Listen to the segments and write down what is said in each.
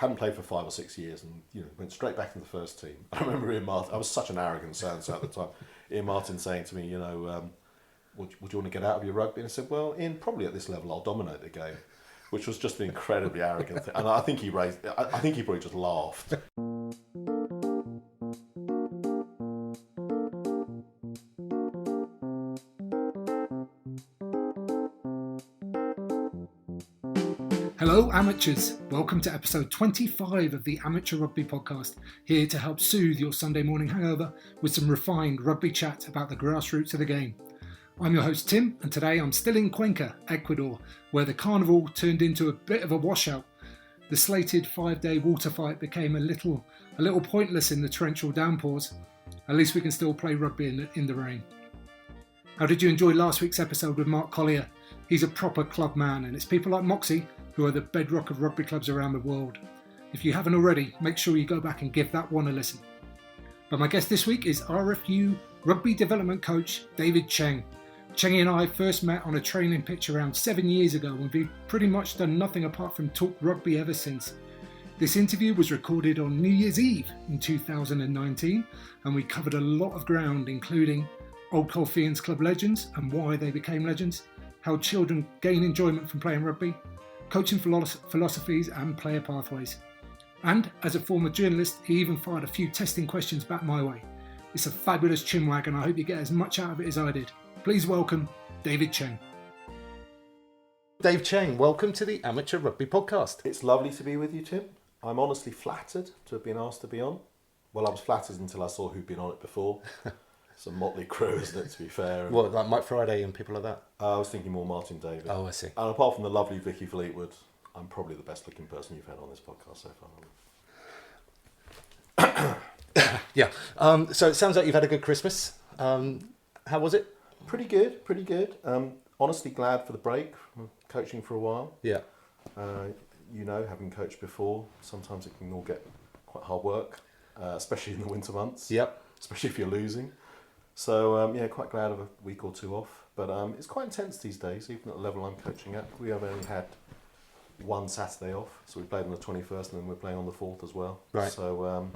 hadn't played for 5 or 6 years, and went straight back into the first team. I remember Ian Martin. I was such an arrogant so-and-so at the time. Ian Martin saying to me, would you want to get out of your rugby? And I said, well, Ian, probably at this level I'll dominate the game, which was just an incredibly arrogant thing. And I think he probably just laughed. Hello amateurs, welcome to episode 25 of the Amateur Rugby Podcast, here to help soothe your Sunday morning hangover with some refined rugby chat about the grassroots of the game. I'm your host Tim, and today I'm still in Cuenca, Ecuador, where the carnival turned into a bit of a washout. The slated 5-day water fight became a little pointless in the torrential downpours. At least we can still play rugby in the rain. How did you enjoy last week's episode with Mark Collier? He's a proper club man, and it's people like Moxie who are the bedrock of rugby clubs around the world. If you haven't already, make sure you go back and give that one a listen. But my guest this week is RFU Rugby Development Coach David Cheng. Chengy and I first met on a training pitch around 7 years ago, and we've pretty much done nothing apart from talk rugby ever since. This interview was recorded on New Year's Eve in 2019, and we covered a lot of ground, including Old Colfeians Club legends and why they became legends, how children gain enjoyment from playing rugby, coaching philosophies and player pathways. And as a former journalist, he even fired a few testing questions back my way. It's a fabulous chinwag, and I hope you get as much out of it as I did. Please welcome David Cheng. Dave Cheng, welcome to the Amateur Rugby Podcast. It's lovely to be with you, Tim. I'm honestly flattered to have been asked to be on. Well, I was flattered until I saw who'd been on it before. It's a motley crew, isn't it, to be fair? What, like Mike Friday and people like that? I was thinking more Martin David. Oh, I see. And apart from the lovely Vicky Fleetwood, I'm probably the best looking person you've had on this podcast so far. Yeah. So it sounds like you've had a good Christmas. How was it? Pretty good. Honestly glad for the break from coaching for a while. Yeah. Having coached before, sometimes it can all get quite hard work, especially in the winter months. Yep. Especially if you're losing. So, quite glad of a week or two off. But it's quite intense these days, even at the level I'm coaching at. We have only had one Saturday off. So we played on the 21st and then we're playing on the 4th as well. Right. So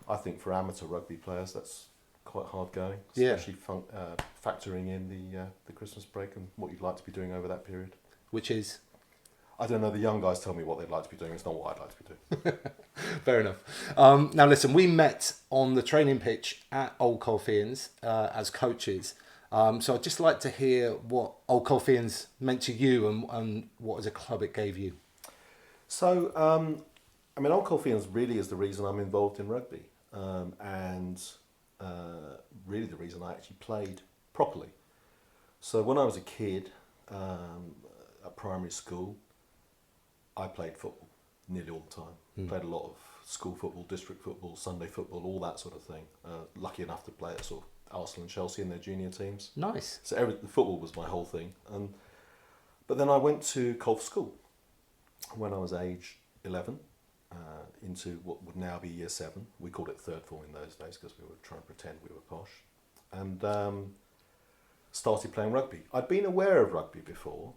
I think for amateur rugby players, that's quite hard going. Yeah. Especially factoring in the Christmas break and what you'd like to be doing over that period. Which is? I don't know, the young guys tell me what they'd like to be doing. It's not what I'd like to be doing. Fair enough. Now listen, we met on the training pitch at Old Colfeians as coaches. So I'd just like to hear what Old Colfeians meant to you and what as a club it gave you. So, Old Colfeians really is the reason I'm involved in rugby. And really the reason I actually played properly. So when I was a kid at primary school, I played football nearly all the time. Played a lot of school football, district football, Sunday football, all that sort of thing. Lucky enough to play at sort of Arsenal and Chelsea in their junior teams. Nice. So the football was my whole thing. But then I went to Colf School when I was age 11 into what would now be year 7. We called it third form in those days because we were trying to pretend we were posh. And started playing rugby. I'd been aware of rugby before.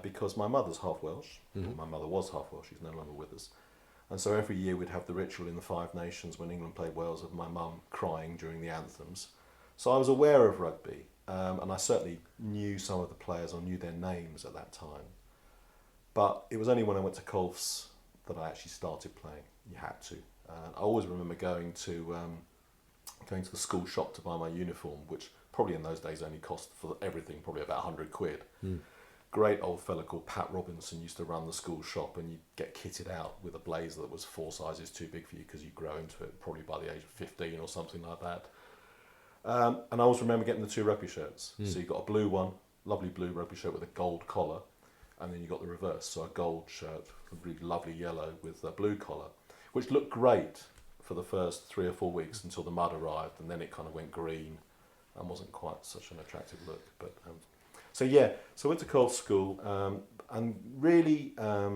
Because my mother's half Welsh. Mm-hmm. My mother was half Welsh, she's no longer with us. And so every year we'd have the ritual in the Five Nations when England played Wales of my mum crying during the anthems. So I was aware of rugby, and I certainly knew some of the players, or knew their names at that time. But it was only when I went to Colf's that I actually started playing. You had to. I always remember going to the school shop to buy my uniform, which probably in those days only cost for everything probably about £100. Great old fella called Pat Robinson used to run the school shop, and you'd get kitted out with a blazer that was 4 sizes too big for you because you grow into it probably by the age of 15 or something like that. And I always remember getting the 2 rugby shirts. So you got a blue one, lovely blue rugby shirt with a gold collar, and then you got the reverse, so a gold shirt, a really lovely yellow with a blue collar, which looked great for the first 3 or 4 weeks until the mud arrived, and then it kind of went green and wasn't quite such an attractive look. But so I went to Colf School, and really I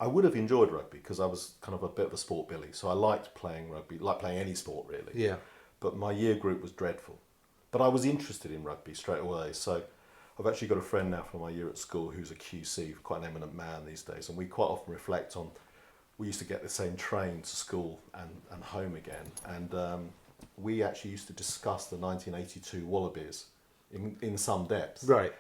would have enjoyed rugby because I was kind of a bit of a sport billy, so I liked playing rugby, like playing any sport really. Yeah. But my year group was dreadful. But I was interested in rugby straight away, so I've actually got a friend now from my year at school who's a QC, quite an eminent man these days, and we quite often reflect on, we used to get the same train to school and home again, and we actually used to discuss the 1982 Wallabies in some depth. Right.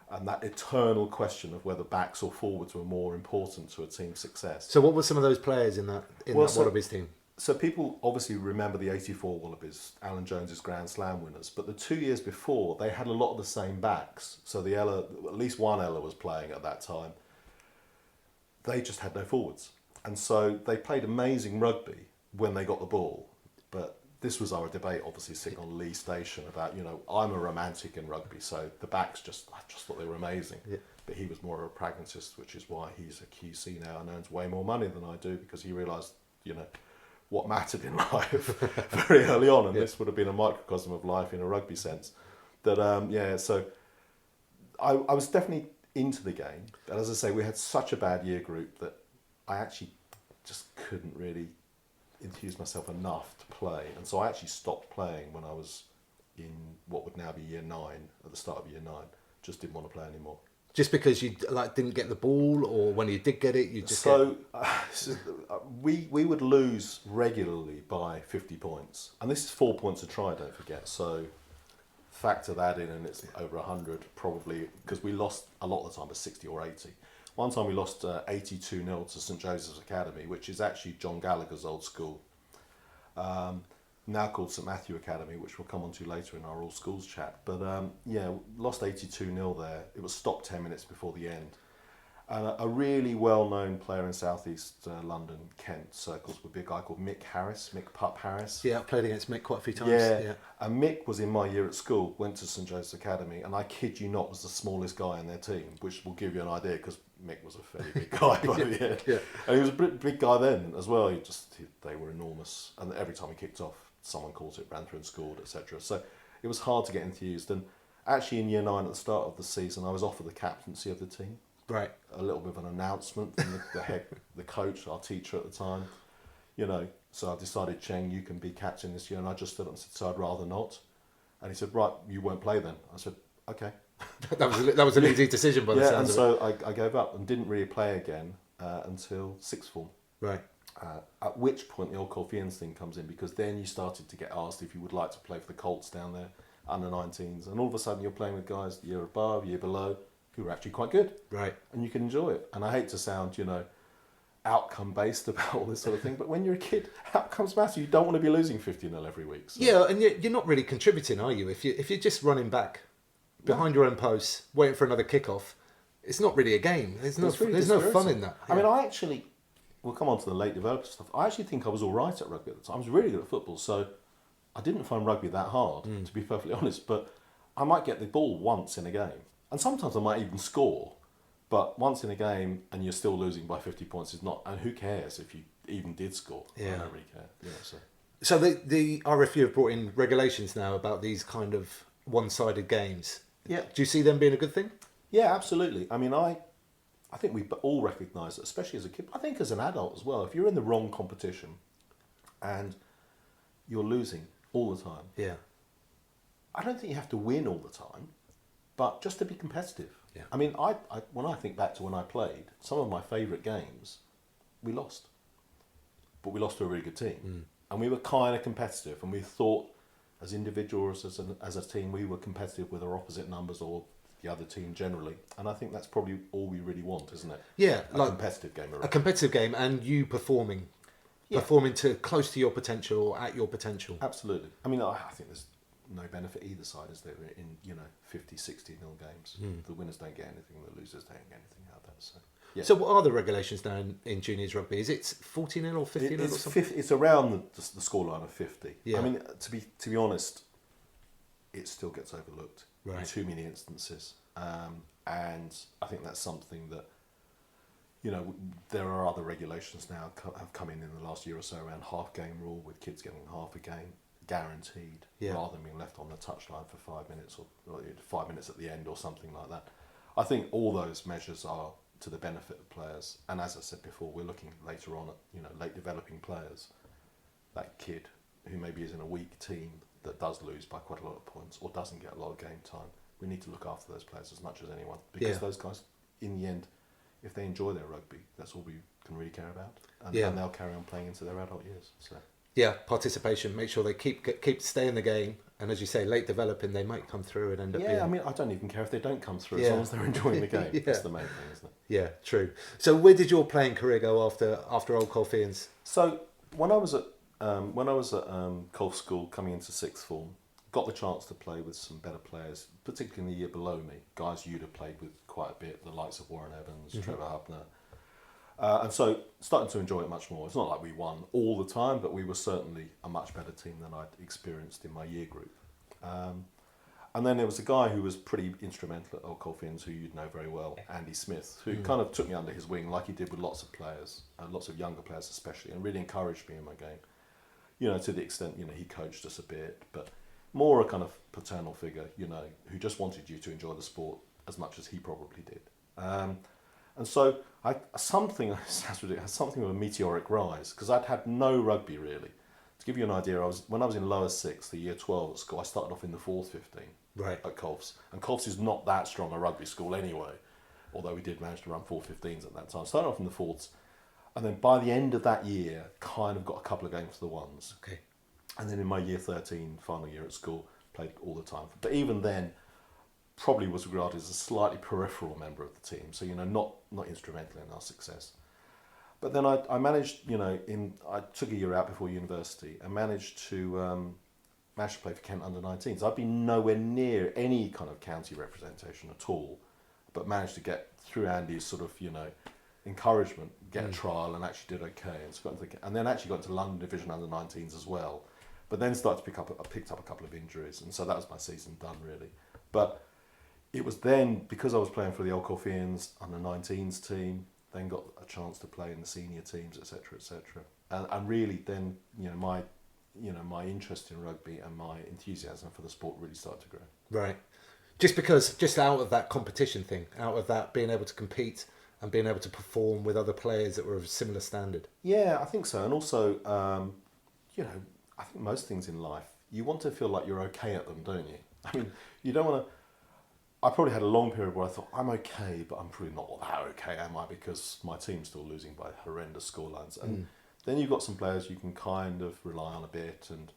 And that eternal question of whether backs or forwards were more important to a team's success. So what were some of those players in that Wallabies team? So people obviously remember the 84 Wallabies, Alan Jones's Grand Slam winners, but the 2 years before, they had a lot of the same backs. So the Ella, at least one Ella was playing at that time. They just had no forwards. And so they played amazing rugby when they got the ball. But this was our debate, obviously, sitting on Lee Station about, I'm a romantic in rugby, so the backs I just thought they were amazing. Yeah. But he was more of a pragmatist, which is why he's a QC now and earns way more money than I do, because he realised, what mattered in life very early on, and this would have been a microcosm of life in a rugby sense. That so I was definitely into the game, and as I say, we had such a bad year group that I actually just couldn't really enthuse myself enough to play, and so I actually stopped playing when I was in what would now be year 9, at the start of year 9. Just didn't want to play anymore. Just because you didn't get the ball, or when you did get it, you just we would lose regularly by 50 points, and this is 4 points a try, don't forget. So factor that in, and it's over 100 probably, because we lost a lot of the time by 60 or 80. One time we lost 82-0 to St Joseph's Academy, which is actually John Gallagher's old school. Now called St Matthew Academy, which we'll come on to later in our all schools chat. But lost 82-0 there. It was stopped 10 minutes before the end. And a really well-known player in southeast London, Kent circles, would be a guy called Mick Pup Harris. Yeah, I've played against Mick quite a few times. Yeah, and Mick was in my year at school, went to St Joseph's Academy, and I kid you not, was the smallest guy in their team, which will give you an idea, because Mick was a fairly big guy by the end. Yeah. And he was a big guy then as well. They were enormous, and every time he kicked off, someone caught it, ran through and scored, etc. So it was hard to get enthused. And actually in year 9 at the start of the season, I was offered the captaincy of the team. Right. A little bit of an announcement from the coach, our teacher at the time. So I decided, Cheng, you can be captain this year. And I just stood up and said, so I'd rather not. And he said, right, you won't play then. I said, okay. that was an easy decision by the sounds of it. So I gave up and didn't really play again until sixth form. Right. At which point the Old Colfeians thing comes in, because then you started to get asked if you would like to play for the Colts down there, under 19s, and all of a sudden you're playing with guys year above, year below, who are actually quite good. Right. And you can enjoy it. And I hate to sound, outcome based about all this sort of thing, but when you're a kid, outcomes matter. You don't want to be losing 50-0 every week. So. Yeah, and you're not really contributing, are you? If you're just running back behind your own posts, waiting for another kickoff, it's not really a game. There's no fun in that. Yeah. I mean, we'll come on to the late developer stuff. I actually think I was all right at rugby at the time. I was really good at football, so I didn't find rugby that hard, to be perfectly honest. But I might get the ball once in a game, and sometimes I might even score. But once in a game, and you're still losing by 50 points, is not. And who cares if you even did score? Yeah. I don't really care. So the RFU have brought in regulations now about these kind of one-sided games. Yeah. Do you see them being a good thing? Yeah, absolutely. I mean, I think we all recognise that, especially as a kid, I think as an adult as well, if you're in the wrong competition and you're losing all the time, I don't think you have to win all the time, but just to be competitive. Yeah. I mean, I when I think back to when I played, some of my favourite games, we lost. But we lost to a really good team. And we were kind of competitive, and we thought as individuals, as a team, we were competitive with our opposite numbers or the other team generally, and I think that's probably all we really want, isn't it? Yeah, a competitive game. A competitive game, and you performing to close to your potential or at your potential. Absolutely. I mean, I think there's no benefit either side, is there, in 50-60 nil games. The winners don't get anything, the losers don't get anything out of that. So yeah. So what are the regulations now in juniors rugby? Is it 40-0 or 50-0 or something? It's around the scoreline of 50. Yeah. I mean, to be honest, it still gets overlooked. Right. In too many instances, and I think that's something that there are other regulations now have come in the last year or so around half game rule, with kids getting half a game guaranteed rather than being left on the touchline for 5 minutes or 5 minutes at the end or something like that. I think all those measures are to the benefit of players, and as I said before, we're looking later on at late developing players, that kid who maybe is in a weak team that does lose by quite a lot of points or doesn't get a lot of game time. we need to look after those players as much as anyone, because those guys, in the end, if they enjoy their rugby, that's all we can really care about, and they'll carry on playing into their adult years. So participation. Make sure they keep stay in the game, and as you say, late developing, they might come through and end up. I mean, I don't even care if they don't come through, as long as they're enjoying the game. That's the main thing, isn't it? Yeah, true. So where did your playing career go after Old Colfeians? So when I was at Colf School, coming into sixth form, got the chance to play with some better players, particularly in the year below me, guys you'd have played with quite a bit, the likes of Warren Evans, Trevor Hubner. And so starting to enjoy it much more. It's not like we won all the time, but we were certainly a much better team than I'd experienced in my year group. And then there was a guy who was pretty instrumental at Old Colfeians, who you'd know very well, Andy Smith, who kind of took me under his wing, like he did with lots of players, lots of younger players especially, and really encouraged me in my game. You know, to the extent, you know, he coached us a bit, but more a kind of paternal figure, you know, who just wanted you to enjoy the sport as much as he probably did. And so something of a meteoric rise, because I'd had no rugby really. To give you an idea, when I was in lower sixth, the year 12 at school, I started off in the fourth 15 at Colf's. And Colf's is not that strong a rugby school anyway, although we did manage to run 4.15s at that time. Started off in the fourths, and then by the end of that year, kind of got a couple of games for the ones. Okay. And then in my year 13, final year at school, played all the time. But even then, probably was regarded as a slightly peripheral member of the team. So, you know, not instrumental in our success. But then I managed, you know, I took a year out before university and managed to play for Kent under-19s. I'd been nowhere near any kind of county representation at all, but managed to get through Andy's sort of, you know, encouragement, get a trial, and actually did okay. And then actually got to London Division under-19s as well. But then started to picked up a couple of injuries, and so that was my season done really. But it was then, because I was playing for the Old Colfeians under-19s team, then got a chance to play in the senior teams, etc., etc. And really then, you know, my interest in rugby and my enthusiasm for the sport really started to grow. Right. Just out of that competition thing, out of that being able to compete and being able to perform with other players that were of a similar standard. Yeah, I think so. And also, you know, I think most things in life, you want to feel like you're okay at them, don't you? I mean, you don't want to... I probably had a long period where I thought, I'm okay, but I'm probably not that okay, am I? Because my team's still losing by horrendous scorelines. And then you've got some players you can kind of rely on a bit, and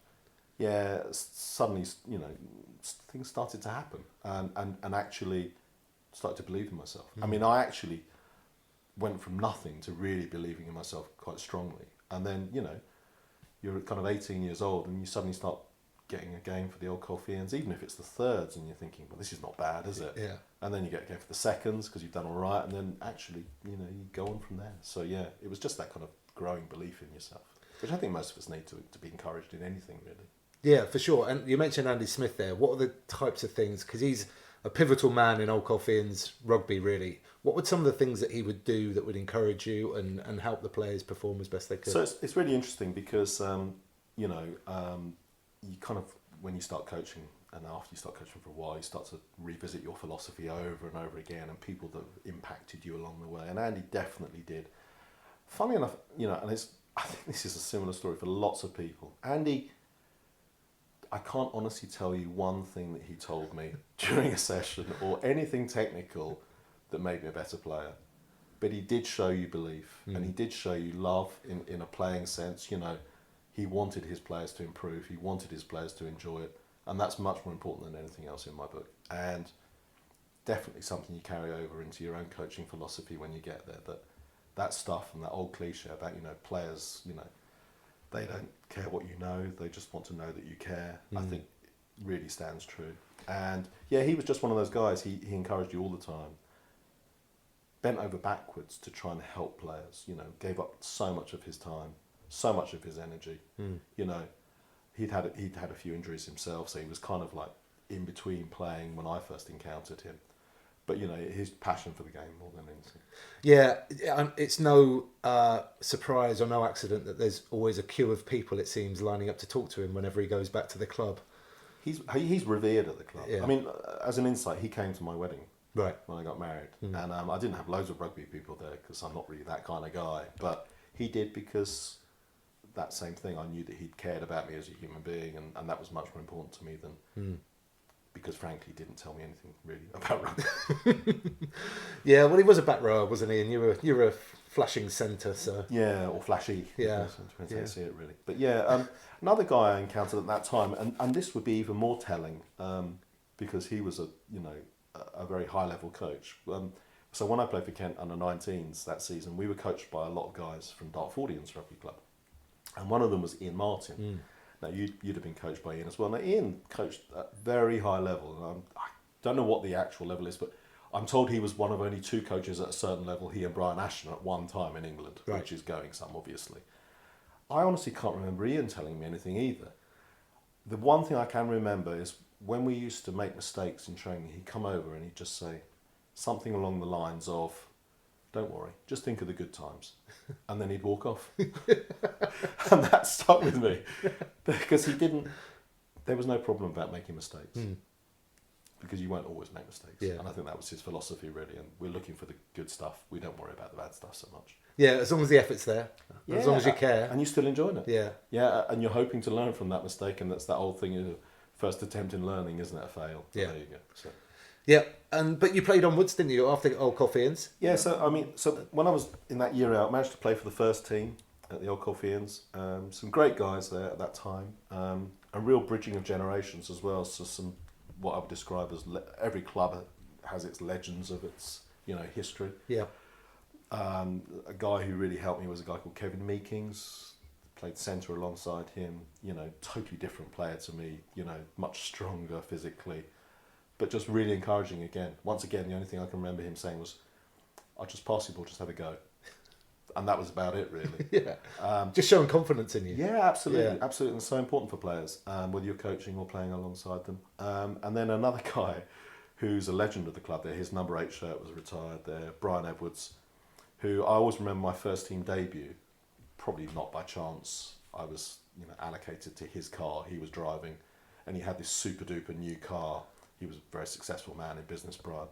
suddenly, you know, things started to happen, and actually started to believe in myself. I mean, I actually went from nothing to really believing in myself quite strongly. And then, you know, you're kind of 18 years old and you suddenly start getting a game for the Old Colfeians, even if it's the thirds, and you're thinking, well, this is not bad, is it? Yeah. And then you get a game for the seconds because you've done all right, and then actually, you know, you go on from there. So yeah, it was just that kind of growing belief in yourself, which I think most of us need to be encouraged in anything, really. Yeah, for sure. And you mentioned Andy Smith there. What are the types of things, because he's a pivotal man in Old Colfeians rugby, really. What would some of the things that he would do that would encourage you and help the players perform as best they could? So it's really interesting because, you know, you kind of, when you start coaching, and after you start coaching for a while, you start to revisit your philosophy over and over again, and people that have impacted you along the way. And Andy definitely did. Funny enough, you know, and I think this is a similar story for lots of people. Andy, I can't honestly tell you one thing that he told me during a session or anything technical that made me a better player. But he did show you belief, and he did show you love in a playing sense. You know, he wanted his players to improve. He wanted his players to enjoy it. And that's much more important than anything else in my book. And definitely something you carry over into your own coaching philosophy when you get there. That stuff and that old cliche about, you know, players, you know, they don't care what you know. They just want to know that you care. I think really stands true. And yeah, he was just one of those guys. He encouraged you all the time. Bent over backwards to try and help players, you know, gave up so much of his time, so much of his energy. You know, he'd had a few injuries himself, so he was kind of like in between playing when I first encountered him. But, you know, his passion for the game more than anything. Yeah, it's no surprise or no accident that there's always a queue of people, it seems, lining up to talk to him whenever he goes back to the club. He's revered at the club. Yeah. I mean, as an insight, he came to my wedding. Right. When I got married. And I didn't have loads of rugby people there because I'm not really that kind of guy. But he did, because that same thing, I knew that he'd cared about me as a human being, and that was much more important to me than because frankly he didn't tell me anything really about rugby. Yeah, well, he was a back rower, wasn't he? And you were a flashing centre, so Yeah, or flashy. Yeah. Depends how you see it really. But yeah, another guy I encountered at that time, and this would be even more telling, because he was a very high level coach. So when I played for Kent under 19s that season, we were coached by a lot of guys from Dartfordians Rugby Club, and one of them was Ian Martin. Now you'd have been coached by Ian as well. Now Ian coached at very high level, and I don't know what the actual level is, but I'm told he was one of only 2 coaches at a certain level, he and Brian Ashton, at one time in England, Right. which is going some, obviously. I honestly can't remember Ian telling me anything either. The one thing I can remember is when we used to make mistakes in training, he'd come over and he'd just say something along the lines of, "Don't worry, just think of the good times." And then he'd walk off. And that stuck with me, because there was no problem about making mistakes. Because you won't always make mistakes. Yeah. And I think that was his philosophy, really. And we're looking for the good stuff. We don't worry about the bad stuff so much. yeah, as long as the effort's there, as long as you care. And you're still enjoying it. Yeah. Yeah, and you're hoping to learn from that mistake. And that's that old thing of first attempt in learning, isn't it? A fail. So Yeah. there you go. So. Yeah, but you played onwards, didn't you, after Old Colfeians? Yeah, so when I was in that year out, I managed to play for the first team at the Old Colfeians. Some great guys there at that time. A real bridging of generations as well. So some, what I would describe as every club has its legends of its history. Yeah. A guy who really helped me was a guy called Kevin Meekings. Played centre alongside him. Totally different player to me. Much stronger physically, but just really encouraging again. Once again, the only thing I can remember him saying was, "I'll just pass the ball, just have a go," and that was about it really. Yeah. Just showing confidence in you. Yeah, absolutely, Yeah. absolutely. And it's so important for players, whether you're coaching or playing alongside them. And then another guy who's a legend of the club there, his number 8 shirt was retired there, Brian Edwards, who I always remember my first team debut, probably not by chance. I was allocated to his car, he was driving, and he had this super duper new car. He was a very successful man in business, Brian.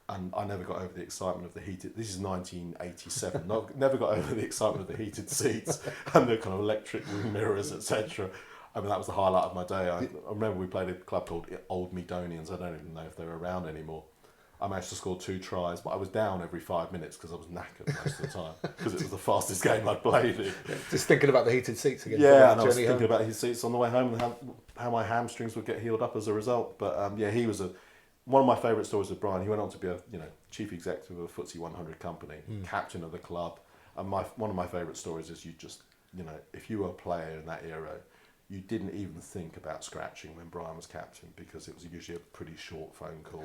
And I never got over the excitement of the heated... This is 1987. Never got over the excitement of the heated seats and the kind of electric mirrors, etc. I mean, that was the highlight of my day. I remember we played a club called Old Medonians. I don't even know if they're around anymore. I managed to score 2 tries, but I was down every 5 minutes because I was knackered most of the time, because it was the fastest game I'd played in. Just thinking about the heated seats again. Yeah, and I was thinking about his seats on the way home and how my hamstrings would get healed up as a result. But yeah, he was one of my favourite stories with Brian. He went on to be a chief executive of a FTSE 100 company, captain of the club. And one of my favourite stories is if you were a player in that era, you didn't even think about scratching when Brian was captain, because it was usually a pretty short phone call.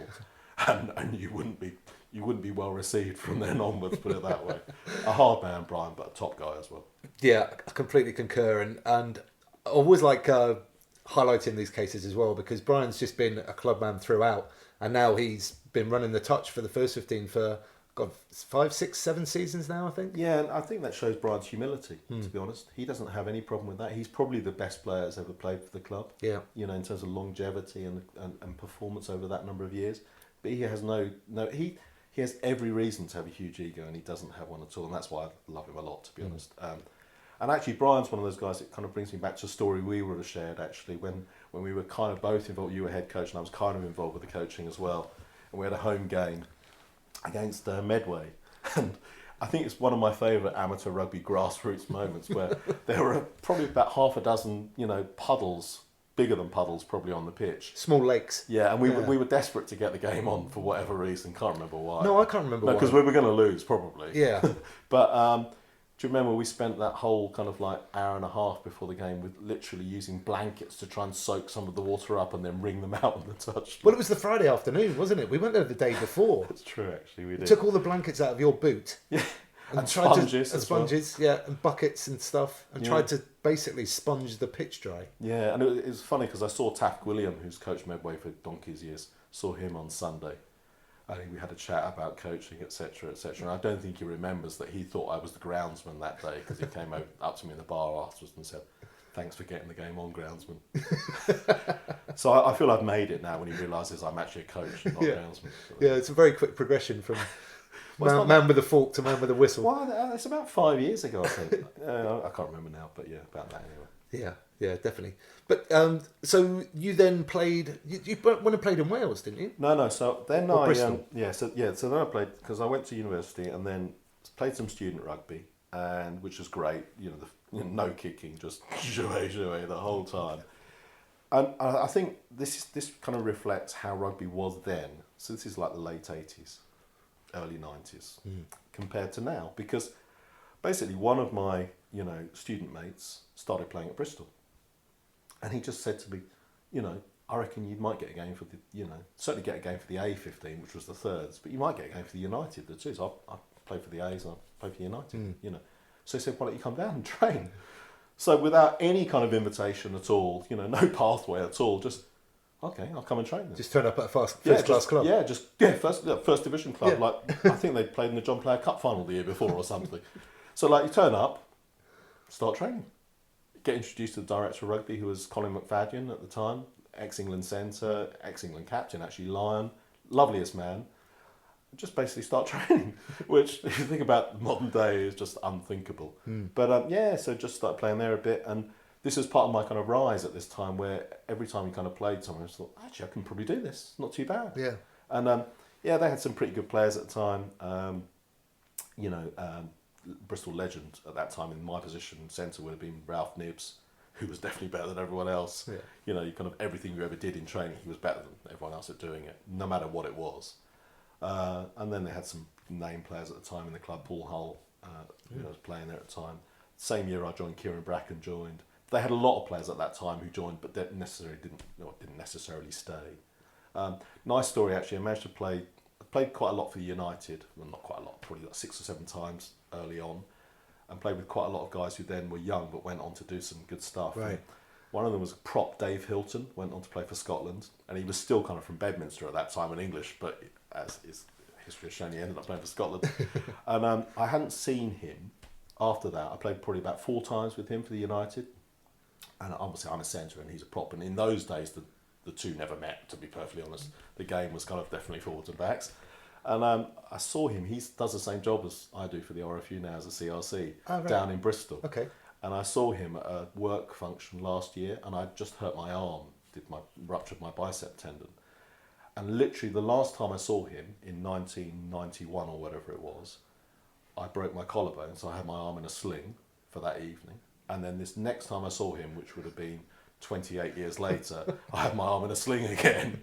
And you wouldn't be well received from then onwards, put it that way. A hard man, Brian, but a top guy as well. Yeah, I completely concur, and I always like highlighting these cases as well, because Brian's just been a club man throughout, and now he's been running the touch for the first 15 for 5, 6, 7 seasons now, I think. Yeah, and I think that shows Brian's humility, to be honest. He doesn't have any problem with that. He's probably the best player that's ever played for the club. Yeah. In terms of longevity and performance over that number of years. But he has he has every reason to have a huge ego, and he doesn't have one at all, and that's why I love him a lot, to be honest. And actually, Brian's one of those guys that kind of brings me back to a story we would have shared, actually, when we were kind of both involved. You were head coach, and I was kind of involved with the coaching as well. And we had a home game against Medway, and I think it's one of my favourite amateur rugby grassroots moments, where there were probably about half a dozen, puddles, bigger than puddles, probably on the pitch. Small lakes. Yeah, and we were desperate to get the game on for whatever reason. Can't remember why. No, I can't remember why. Because we were going to lose, probably. Yeah. But do you remember we spent that whole kind of hour and a half before the game with literally using blankets to try and soak some of the water up and then wring them out on the touch? Well, it was the Friday afternoon, wasn't it? We went there the day before. That's true, actually. We did. Took all the blankets out of your boot. Yeah. And tried sponges. And sponges, yeah, and buckets and stuff, and tried to basically sponge the pitch dry. Yeah, and it was funny because I saw Taft William, who's coached Medway for donkey's years, saw him on Sunday. I think we had a chat about coaching, etc., etc. And I don't think he remembers that he thought I was the groundsman that day, because he came up to me in the bar afterwards and said, "Thanks for getting the game on, groundsman." So I feel I've made it now when he realises I'm actually a coach, not a groundsman. Yeah, it's a very quick progression from man with a fork to man with a whistle. Well, it's about 5 years ago, I think. I can't remember now, but yeah, about that anyway. Yeah, yeah, definitely. But so you then played. You went and played in Wales, didn't you? No, no. So then Or I, Bristol? So then I played because I went to university and then played some student rugby, and which was great. No kicking, just jouet the whole time. And I think this kind of reflects how rugby was then. So this is like the late 80s, early 90s, compared to now. Because basically one of my, student mates started playing at Bristol. And he just said to me, I reckon you might get a game for the, certainly get a game for the A15, which was the thirds, but you might get a game for the United, the twos. I played for the A's and I played for United, So he said, why don't you come down and train? So without any kind of invitation at all, no pathway at all, just, okay, I'll come and train them. Just turn up at a first class club. First division club. Yeah. Like I think they played in the John Player Cup final the year before or something. So like you turn up, start training. Get introduced to the director of rugby, who was Colin McFadden at the time, ex-England centre, ex-England captain, actually Lion, loveliest man. Just basically start training, which if you think about the modern day is just unthinkable. But so just started playing there a bit, and this was part of my kind of rise at this time, where every time you kind of played somewhere, I just thought, actually, I can probably do this. Not too bad. Yeah. And they had some pretty good players at the time. Bristol legend at that time in my position, centre, would have been Ralph Nibbs, who was definitely better than everyone else. Yeah. You kind of everything you ever did in training, he was better than everyone else at doing it, no matter what it was. And then they had some name players at the time in the club. Paul Hull, was playing there at the time. Same year I joined, Kieran Bracken joined. They had a lot of players at that time who joined, but didn't necessarily stay. Nice story actually. I managed to played quite a lot for United. Well, not quite a lot, probably like 6 or 7 times early on, and played with quite a lot of guys who then were young but went on to do some good stuff. Right. And one of them was prop Dave Hilton, went on to play for Scotland, and he was still kind of from Bedminster at that time in English, but as his history has shown, he ended up playing for Scotland. And I hadn't seen him after that. I played probably about 4 times with him for the United, and obviously I'm a centre and he's a prop, and in those days the two never met, to be perfectly honest. The game was kind of definitely forwards and backs. And I saw him, he does the same job as I do for the RFU now as a CRC, down in Bristol. Okay. And I saw him at a work function last year, and I just hurt my arm, ruptured my bicep tendon. And literally the last time I saw him, in 1991 or whatever it was, I broke my collarbone, so I had my arm in a sling for that evening. And then this next time I saw him, which would have been 28 years later, I had my arm in a sling again.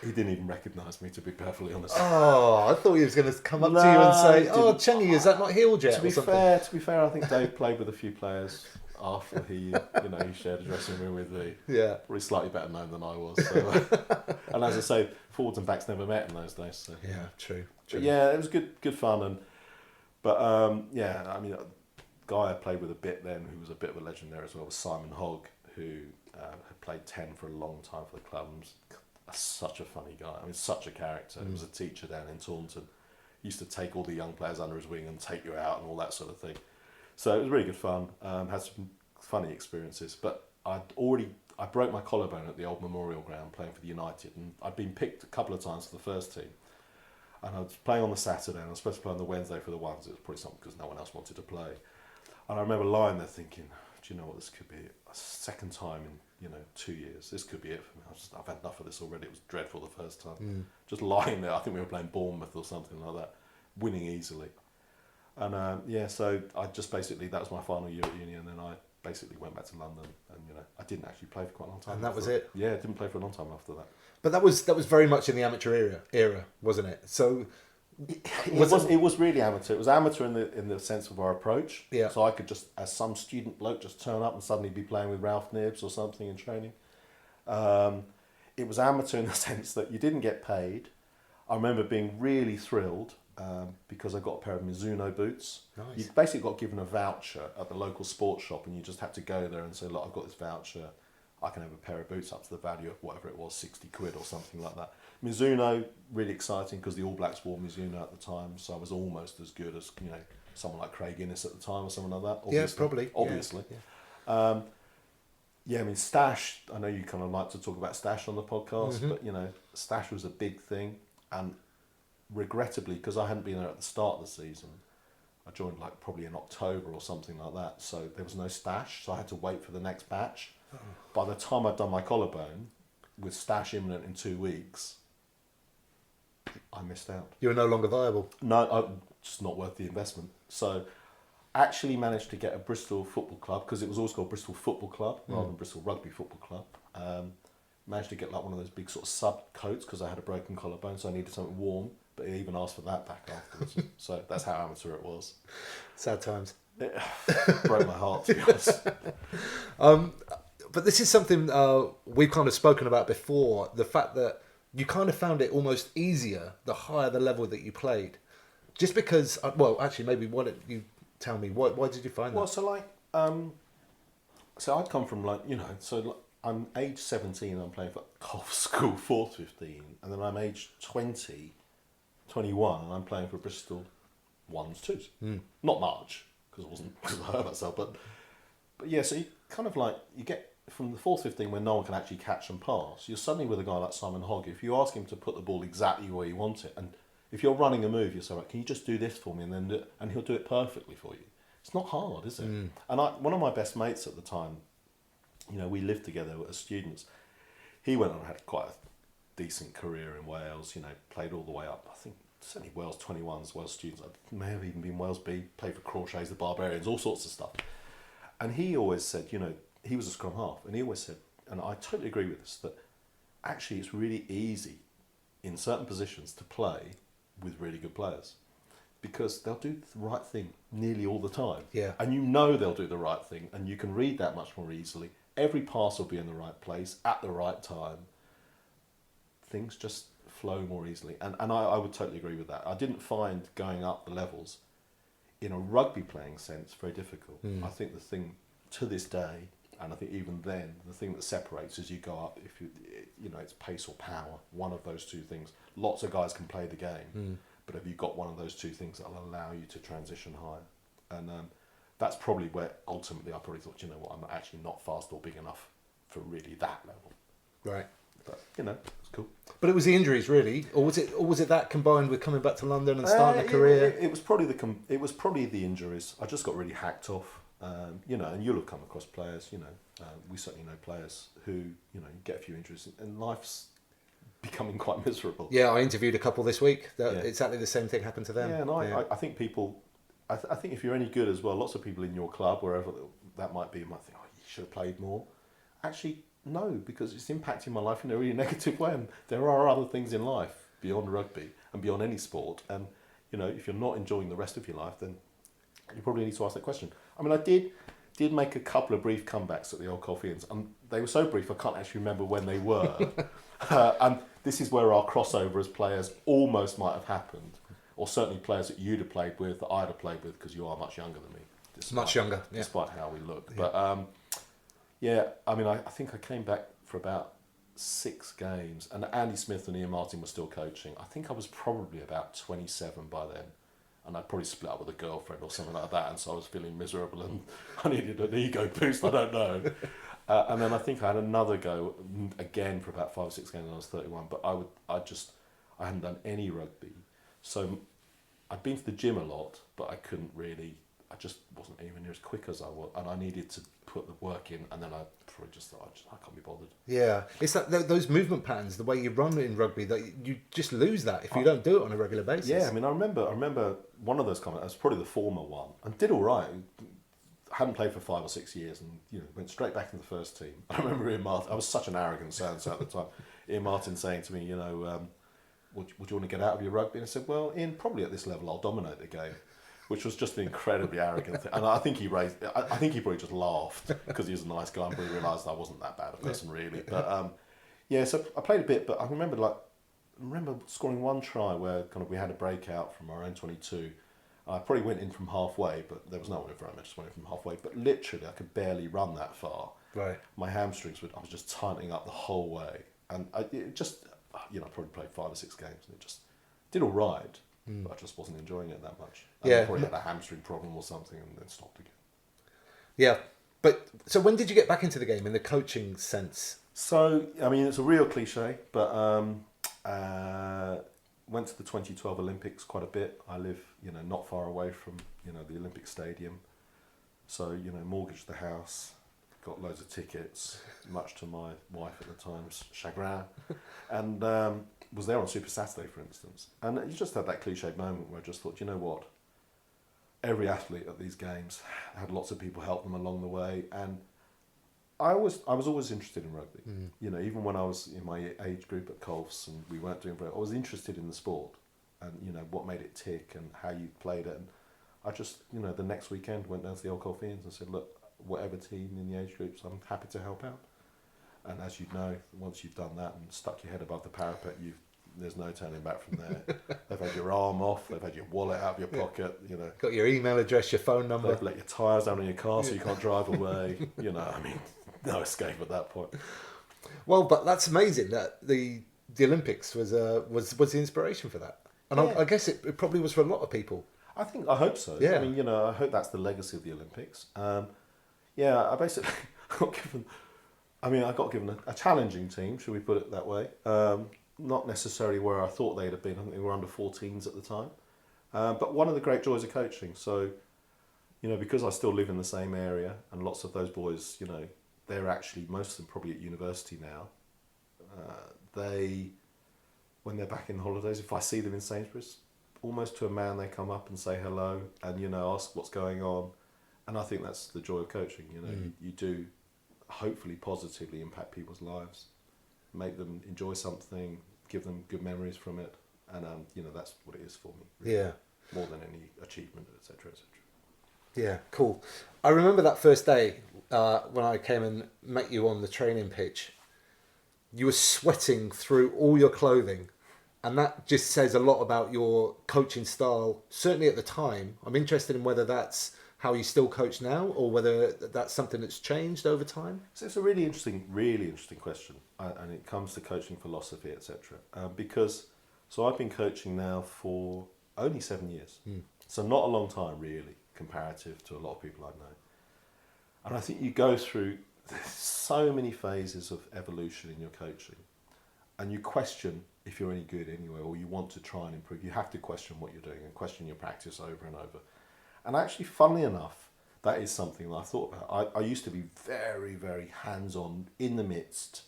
He didn't even recognise me, to be perfectly honest. Oh, I thought he was going to come up to you and say, "Oh, Chengy, is that not healed yet?" To be fair, I think Dave played with a few players after he shared a dressing room with me. Yeah, probably slightly better known than I was. So, and as I say, forwards and backs never met in those days. So. Yeah, true. But yeah, it was good fun, a guy I played with a bit then, who was a bit of a legend there as well, was Simon Hogg, who had played 10 for a long time for the club. Such a funny guy. I mean, such a character. He was a teacher down in Taunton. He used to take all the young players under his wing and take you out and all that sort of thing. So it was really good fun. Had some funny experiences. But I broke my collarbone at the old Memorial Ground playing for the United, and I'd been picked a couple of times for the first team. And I was playing on the Saturday, and I was supposed to play on the Wednesday for the ones. It was probably something because no one else wanted to play. And I remember lying there thinking, do you know what, this could be a second time in 2 years. This could be it for me. I've had enough of this already. It was dreadful the first time. Just lying there. I think we were playing Bournemouth or something like that, winning easily. And so I just basically, that was my final year at uni, and then I basically went back to London, and I didn't actually play for quite a long time. And that was it. Yeah, I didn't play for a long time after that. But that was very much in the amateur era, wasn't it? So it was really amateur. It was amateur in the sense of our approach. Yeah. So I could just, as some student bloke, just turn up and suddenly be playing with Ralph Nibbs or something in training. It was amateur in the sense that you didn't get paid. I remember being really thrilled because I got a pair of Mizuno boots. Nice. You basically got given a voucher at the local sports shop, and you just had to go there and say, look, I've got this voucher. I can have a pair of boots up to the value of whatever it was, 60 quid or something like that. Mizuno, really exciting because the All Blacks wore Mizuno at the time, so I was almost as good as someone like Craig Innes at the time or someone like that. Yeah, probably. Obviously. Yeah. I mean, Stash, I know you kind of like to talk about Stash on the podcast, but Stash was a big thing, and regrettably, because I hadn't been there at the start of the season, I joined like probably in October or something like that. So there was no stash, so I had to wait for the next batch. By the time I'd done my collarbone, with stash imminent in 2 weeks, I missed out. You were no longer viable. No, just not worth the investment. So actually managed to get a Bristol Football Club, because it was always called Bristol Football Club rather than Bristol Rugby Football Club. Managed to get like one of those big sort of sub coats because I had a broken collarbone, so I needed something warm. But he even asked for that back afterwards. So that's how amateur it was. Sad times. It broke my heart, to be honest. But this is something we've kind of spoken about before. The fact that you kind of found it almost easier the higher the level that you played. Just because, well, actually, maybe why don't you tell me, why did you find that? Well, so like, so I'd come from like, so like, I'm age 17, I'm playing for Colf School 4th 15, and then I'm age 20, 21, and I'm playing for Bristol 1s 2s. Not much, because I hurt myself, but yeah, so you kind of like, you get from the 4th 15 when no one can actually catch and pass, you're suddenly with a guy like Simon Hogg. If you ask him to put the ball exactly where you want it, and if you're running a move, you're saying, right, can you just do this for me, and then and he'll do it perfectly for you. It's not hard, is it? And one of my best mates at the time, we lived together as students. He went on and had quite a decent career in Wales, played all the way up. I think certainly Wales 21s, Wales students. I may have even been Wales B, played for Crawshays, the Barbarians, all sorts of stuff. And he always said, he was a scrum half, and he always said, and I totally agree with this, that actually it's really easy in certain positions to play with really good players, because they'll do the right thing nearly all the time. Yeah. And they'll do the right thing, and you can read that much more easily. Every pass will be in the right place at the right time. Things just flow more easily. And I would totally agree with that. I didn't find going up the levels in a rugby playing sense very difficult. I think the thing to this day, and I think even then, the thing that separates as you go up, if it's pace or power, one of those two things. Lots of guys can play the game, but have you got one of those two things that will allow you to transition higher? And that's probably where ultimately I probably thought, I'm actually not fast or big enough for really that level. Right. But it's cool. But it was the injuries, really, or was it that combined with coming back to London and starting a career? It was probably the injuries. I just got really hacked off. And you'll have come across players. We certainly know players who get a few injuries, and life's becoming quite miserable. Yeah, I interviewed a couple this week. Exactly the same thing happened to them. Yeah, and I think people. I think if you're any good as well, lots of people in your club, wherever that might be, might think, oh, you should have played more. Actually, no, because it's impacting my life in a really negative way. And there are other things in life beyond rugby and beyond any sport. And, if you're not enjoying the rest of your life, then you probably need to ask that question. I mean, I did make a couple of brief comebacks at the Old Colfeians, and they were so brief I can't actually remember when they were. And this is where our crossover as players almost might have happened. Or certainly players that you'd have played with, that I'd have played with, because you are much younger than me. Much younger, yeah. Despite how we look. Yeah. But, I think I came back for about 6 games, and Andy Smith and Ian Martin were still coaching. I think I was probably about 27 by then, and I'd probably split up with a girlfriend or something like that, and so I was feeling miserable, and I needed an ego boost, I don't know. And then I think I had another go, again, for about 5 or 6 games when I was 31, but I hadn't done any rugby. So I'd been to the gym a lot, but I just wasn't anywhere near as quick as I was, and I needed to put the work in, and then I probably just thought, I can't be bothered. Yeah, it's those movement patterns, the way you run in rugby, that you just lose that if you don't do it on a regular basis. Yeah, I remember one of those comments, it was probably the former one, and did all right. I hadn't played for 5 or 6 years, and went straight back in the first team. I remember Ian Martin, I was such an arrogant so-and-so at the time, Ian Martin saying to me, would you want to get out of your rugby? And I said, well, Ian, probably at this level I'll dominate the game, which was just an incredibly arrogant thing. And I think he probably just laughed because he was a nice guy and probably realised I wasn't that bad a person really. But so I played a bit, but I remember scoring one try where kind of we had a breakout from our own 22. I probably went in from halfway, but there was no one in front of me, I just went in from halfway. But literally I could barely run that far. Right. My hamstrings I was just tightening up the whole way. And I probably played 5 or 6 games, and it just did all right, but I just wasn't enjoying it that much. I probably had a hamstring problem or something, and then stopped again. Yeah, but so when did you get back into the game in the coaching sense? So, I mean, it's a real cliche, but went to the 2012 Olympics quite a bit. I live, not far away from, the Olympic Stadium. So, mortgaged the house, got loads of tickets, much to my wife at the time's chagrin, and was there on Super Saturday, for instance. And you just had that cliched moment where I just thought, you know what? Every athlete at these games had lots of people help them along the way, and I was always interested in rugby. Even when I was in my age group at Colfs and we weren't doing very well, I was interested in the sport and, what made it tick and how you played it. And I just, the next weekend went down to the Old Colfeians and said, look, whatever team in the age groups, I'm happy to help out. And as you know, once you've done that and stuck your head above the parapet, there's no turning back from there. They've had your arm off, they've had your wallet out of your pocket, Got your email address, your phone number. They've let your tyres down on your car so you can't drive away. No escape at that point. Well, but that's amazing that the Olympics was the inspiration for that. And Yeah. I guess it probably was for a lot of people. I hope so. Yeah. I hope that's the legacy of the Olympics. I basically I got given a challenging team, should we put it that way. Not necessarily where I thought they'd have been. I think they were under 14s at the time. But one of the great joys of coaching. So, because I still live in the same area and lots of those boys, they're actually, most of them probably at university now. When they're back in holidays, if I see them in Sainsbury's, almost to a man they come up and say hello and, ask what's going on. And I think that's the joy of coaching. You do hopefully positively impact people's lives, make them enjoy something, give them good memories from it. And, that's what it is for me. Really. Yeah. More than any achievement, etc., etc. Yeah, cool. I remember that first day when I came and met you on the training pitch. You were sweating through all your clothing, and that just says a lot about your coaching style, certainly at the time. I'm interested in whether that's how you still coach now or whether that's something that's changed over time. So it's a really interesting question, and it comes to coaching philosophy, etc. Because I've been coaching now for only 7 years, so not a long time really, comparative to a lot of people I know. And I think you go through so many phases of evolution in your coaching, and you question if you're any good anyway, or you want to try and improve. You have to question what you're doing and question your practice over and over. And actually, funnily enough, that is something that I thought about. I used to be very, very hands-on in the midst.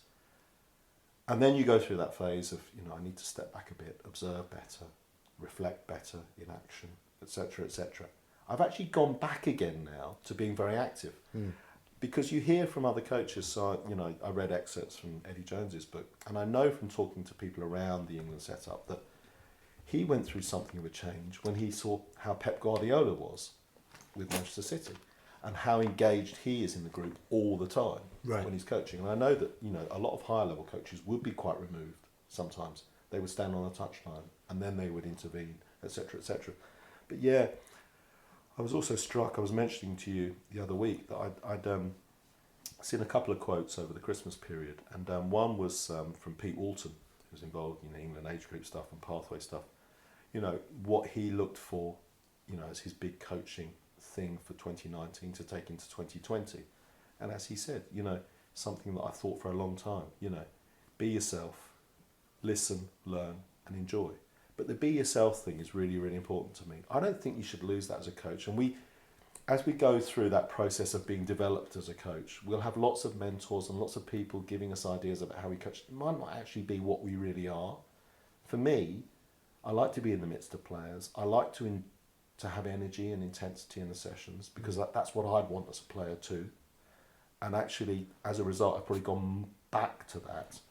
And then you go through that phase of, I need to step back a bit, observe better, reflect better in action, etc., etc. I've actually gone back again now to being very active. Because you hear from other coaches, so I read excerpts from Eddie Jones's book, and I know from talking to people around the England setup that he went through something of a change when he saw how Pep Guardiola was with Manchester City and how engaged he is in the group all the time when he's coaching. And I know that a lot of higher level coaches would be quite removed sometimes. They would stand on the touchline and then they would intervene, etc., etc. But yeah, I was also struck, I was mentioning to you the other week that I'd seen a couple of quotes over the Christmas period, and one was from Pete Walton, who's involved in England age group stuff and pathway stuff, what he looked for, as his big coaching thing for 2019 to take into 2020. And as he said, something that I thought for a long time, be yourself, listen, learn and enjoy. But the be yourself thing is really, really important to me. I don't think you should lose that as a coach. And as we go through that process of being developed as a coach, we'll have lots of mentors and lots of people giving us ideas about how we coach. It might not actually be what we really are. For me, I like to be in the midst of players. I like to have energy and intensity in the sessions because that's what I'd want as a player too. And actually, as a result, I've probably gone back to that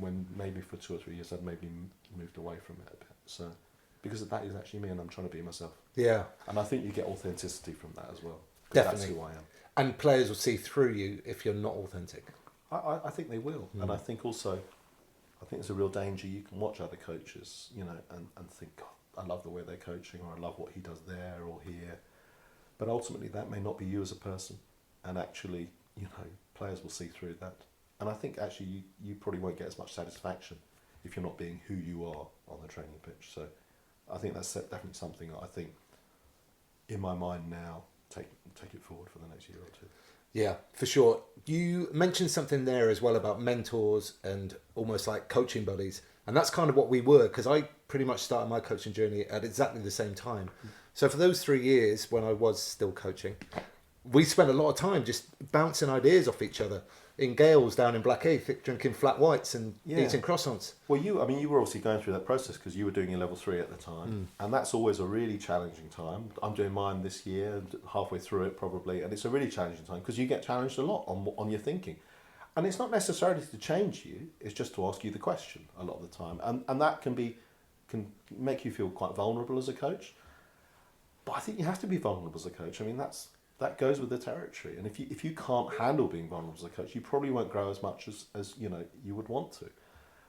when maybe for 2 or 3 years I'd maybe moved away from it a bit. So, because that is actually me and I'm trying to be myself. Yeah. And I think you get authenticity from that as well. Definitely. That's who I am. And players will see through you if you're not authentic. I think they will. And I think also, there's a real danger you can watch other coaches, and think, God, I love the way they're coaching, or I love what he does there or here. But ultimately that may not be you as a person. And actually, players will see through that. And I think actually you probably won't get as much satisfaction if you're not being who you are on the training pitch. So I think that's definitely something that I think in my mind now, take it forward for the next year or two. Yeah, for sure. You mentioned something there as well about mentors and almost like coaching buddies. And that's kind of what we were, because I pretty much started my coaching journey at exactly the same time. So for those 3 years when I was still coaching, we spent a lot of time just bouncing ideas off each other in Gales down in Blackheath, drinking flat whites and eating croissants. Well, you were obviously going through that process because you were doing your level 3 at the time, and that's always a really challenging time. I'm doing mine this year, halfway through it probably, and it's a really challenging time because you get challenged a lot on your thinking. And it's not necessarily to change you, it's just to ask you the question a lot of the time. And that can make you feel quite vulnerable as a coach. But I think you have to be vulnerable as a coach. I mean, that goes with the territory. And if you can't handle being vulnerable as a coach, you probably won't grow as much as you would want to.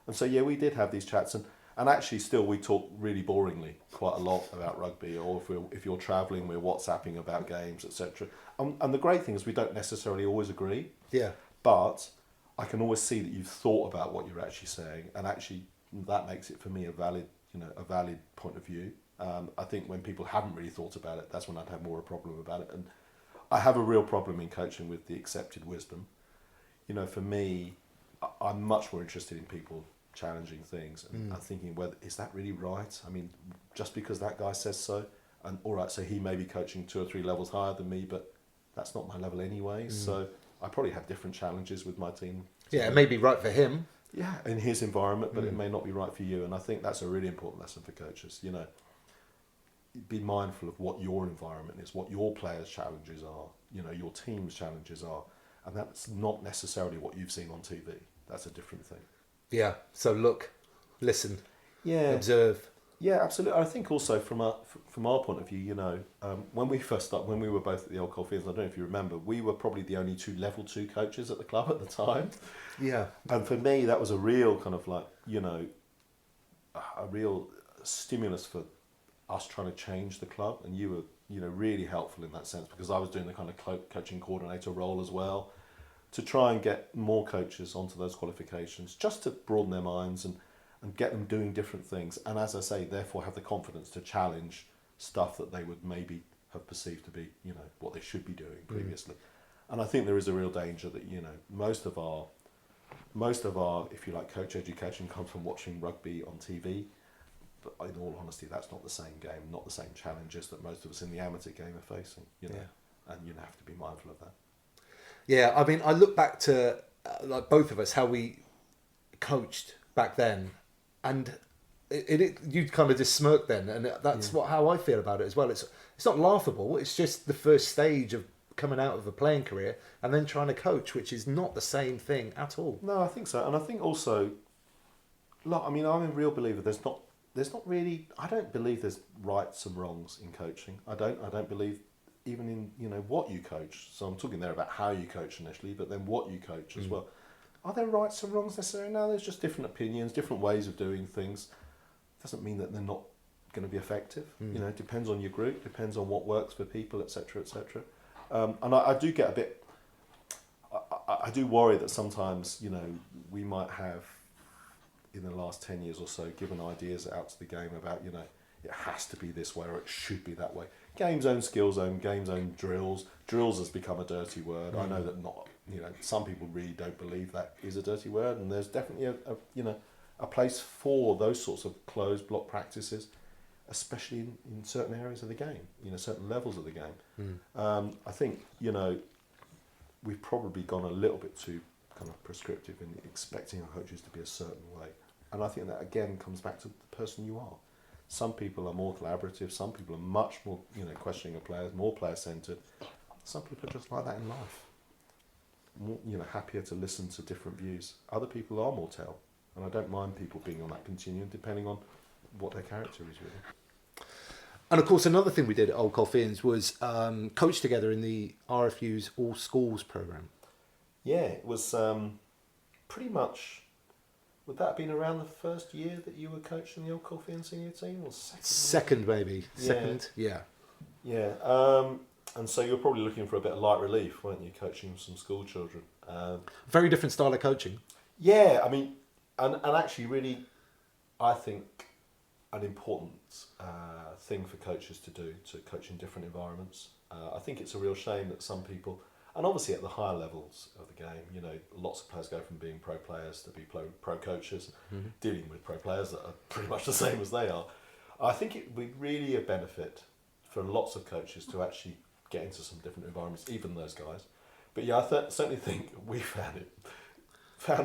And so, we did have these chats. And actually still we talk really boringly quite a lot about rugby, or if you're travelling, we're WhatsApping about games, etc. And the great thing is we don't necessarily always agree. Yeah. But I can always see that you've thought about what you're actually saying, and actually that makes it for me a valid point of view. I think when people haven't really thought about it, that's when I'd have more a problem about it. And I have a real problem in coaching with the accepted wisdom. For me, I'm much more interested in people challenging things and thinking, whether is that really right? I mean, just because that guy says so, and all right, so he may be coaching 2 or 3 levels higher than me, but that's not my level anyway. So I probably have different challenges with my team. Yeah, it may be right for him. Yeah, in his environment, but it may not be right for you. And I think that's a really important lesson for coaches. Be mindful of what your environment is, what your players' challenges are, your team's challenges are. And that's not necessarily what you've seen on TV. That's a different thing. Yeah, so look, listen, observe. Yeah, absolutely. I think also from our point of view, when we first started, when we were both at the Old Colfeians, I don't know if you remember, we were probably the only 2 level 2 coaches at the club at the time. Yeah. And for me, that was a real kind of like, a real stimulus for us trying to change the club. And you were, really helpful in that sense, because I was doing the kind of coaching coordinator role as well, to try and get more coaches onto those qualifications, just to broaden their minds and get them doing different things, and as I say, therefore have the confidence to challenge stuff that they would maybe have perceived to be, what they should be doing previously. And I think there is a real danger that, most of our, if you like, coach education comes from watching rugby on TV, but in all honesty, that's not the same game, not the same challenges that most of us in the amateur game are facing, and you have to be mindful of that. Yeah, I mean, I look back to, like both of us, how we coached back then. And you kind of just smirked then, and that's how I feel about it as well. It's not laughable. It's just the first stage of coming out of a playing career and then trying to coach, which is not the same thing at all. No, I think so, and I think also, I mean, I'm a real believer. There's not really. I don't believe there's rights and wrongs in coaching. I don't believe even in what you coach. So I'm talking there about how you coach initially, but then what you coach as well. Are there rights and wrongs necessarily? No, there's just different opinions, different ways of doing things. Doesn't mean that they're not going to be effective. It depends on your group, depends on what works for people, etc., etc. And I do get a bit. I do worry that sometimes we might have, in the last 10 years or so, given ideas out to the game about it has to be this way or it should be that way. Game zone, skill zone, game zone, drills. Drills has become a dirty word. I know that not. Some people really don't believe that is a dirty word, and there's definitely a place for those sorts of closed block practices, especially in certain areas of the game, certain levels of the game. I think we've probably gone a little bit too kind of prescriptive in expecting our coaches to be a certain way, and I think that again comes back to the person you are. Some people are more collaborative. Some people are much more questioning of players, more player centered. Some people are just like that in life. More, happier to listen to different views. Other people are more tell, and I don't mind people being on that continuum depending on what their character is really. And of course, another thing we did at Old Colfeians was coach together in the RFU's All Schools program. Yeah, it was pretty much. Would that have been around the first year that you were coaching the Old Colfeians senior team, or second? Second, maybe. Second, yeah. Yeah. And so you were probably looking for a bit of light relief, weren't you, coaching some school children? Very different style of coaching. Yeah, I mean, and actually really, I think, an important thing for coaches to do, to coach in different environments. I think it's a real shame that some people, And obviously at the higher levels of the game, you know, lots of players go from being pro players to be pro coaches, dealing with pro players that are pretty much the same as they are. I think it would be really a benefit for lots of coaches to actually get into some different environments, even those guys. But yeah, I certainly think we found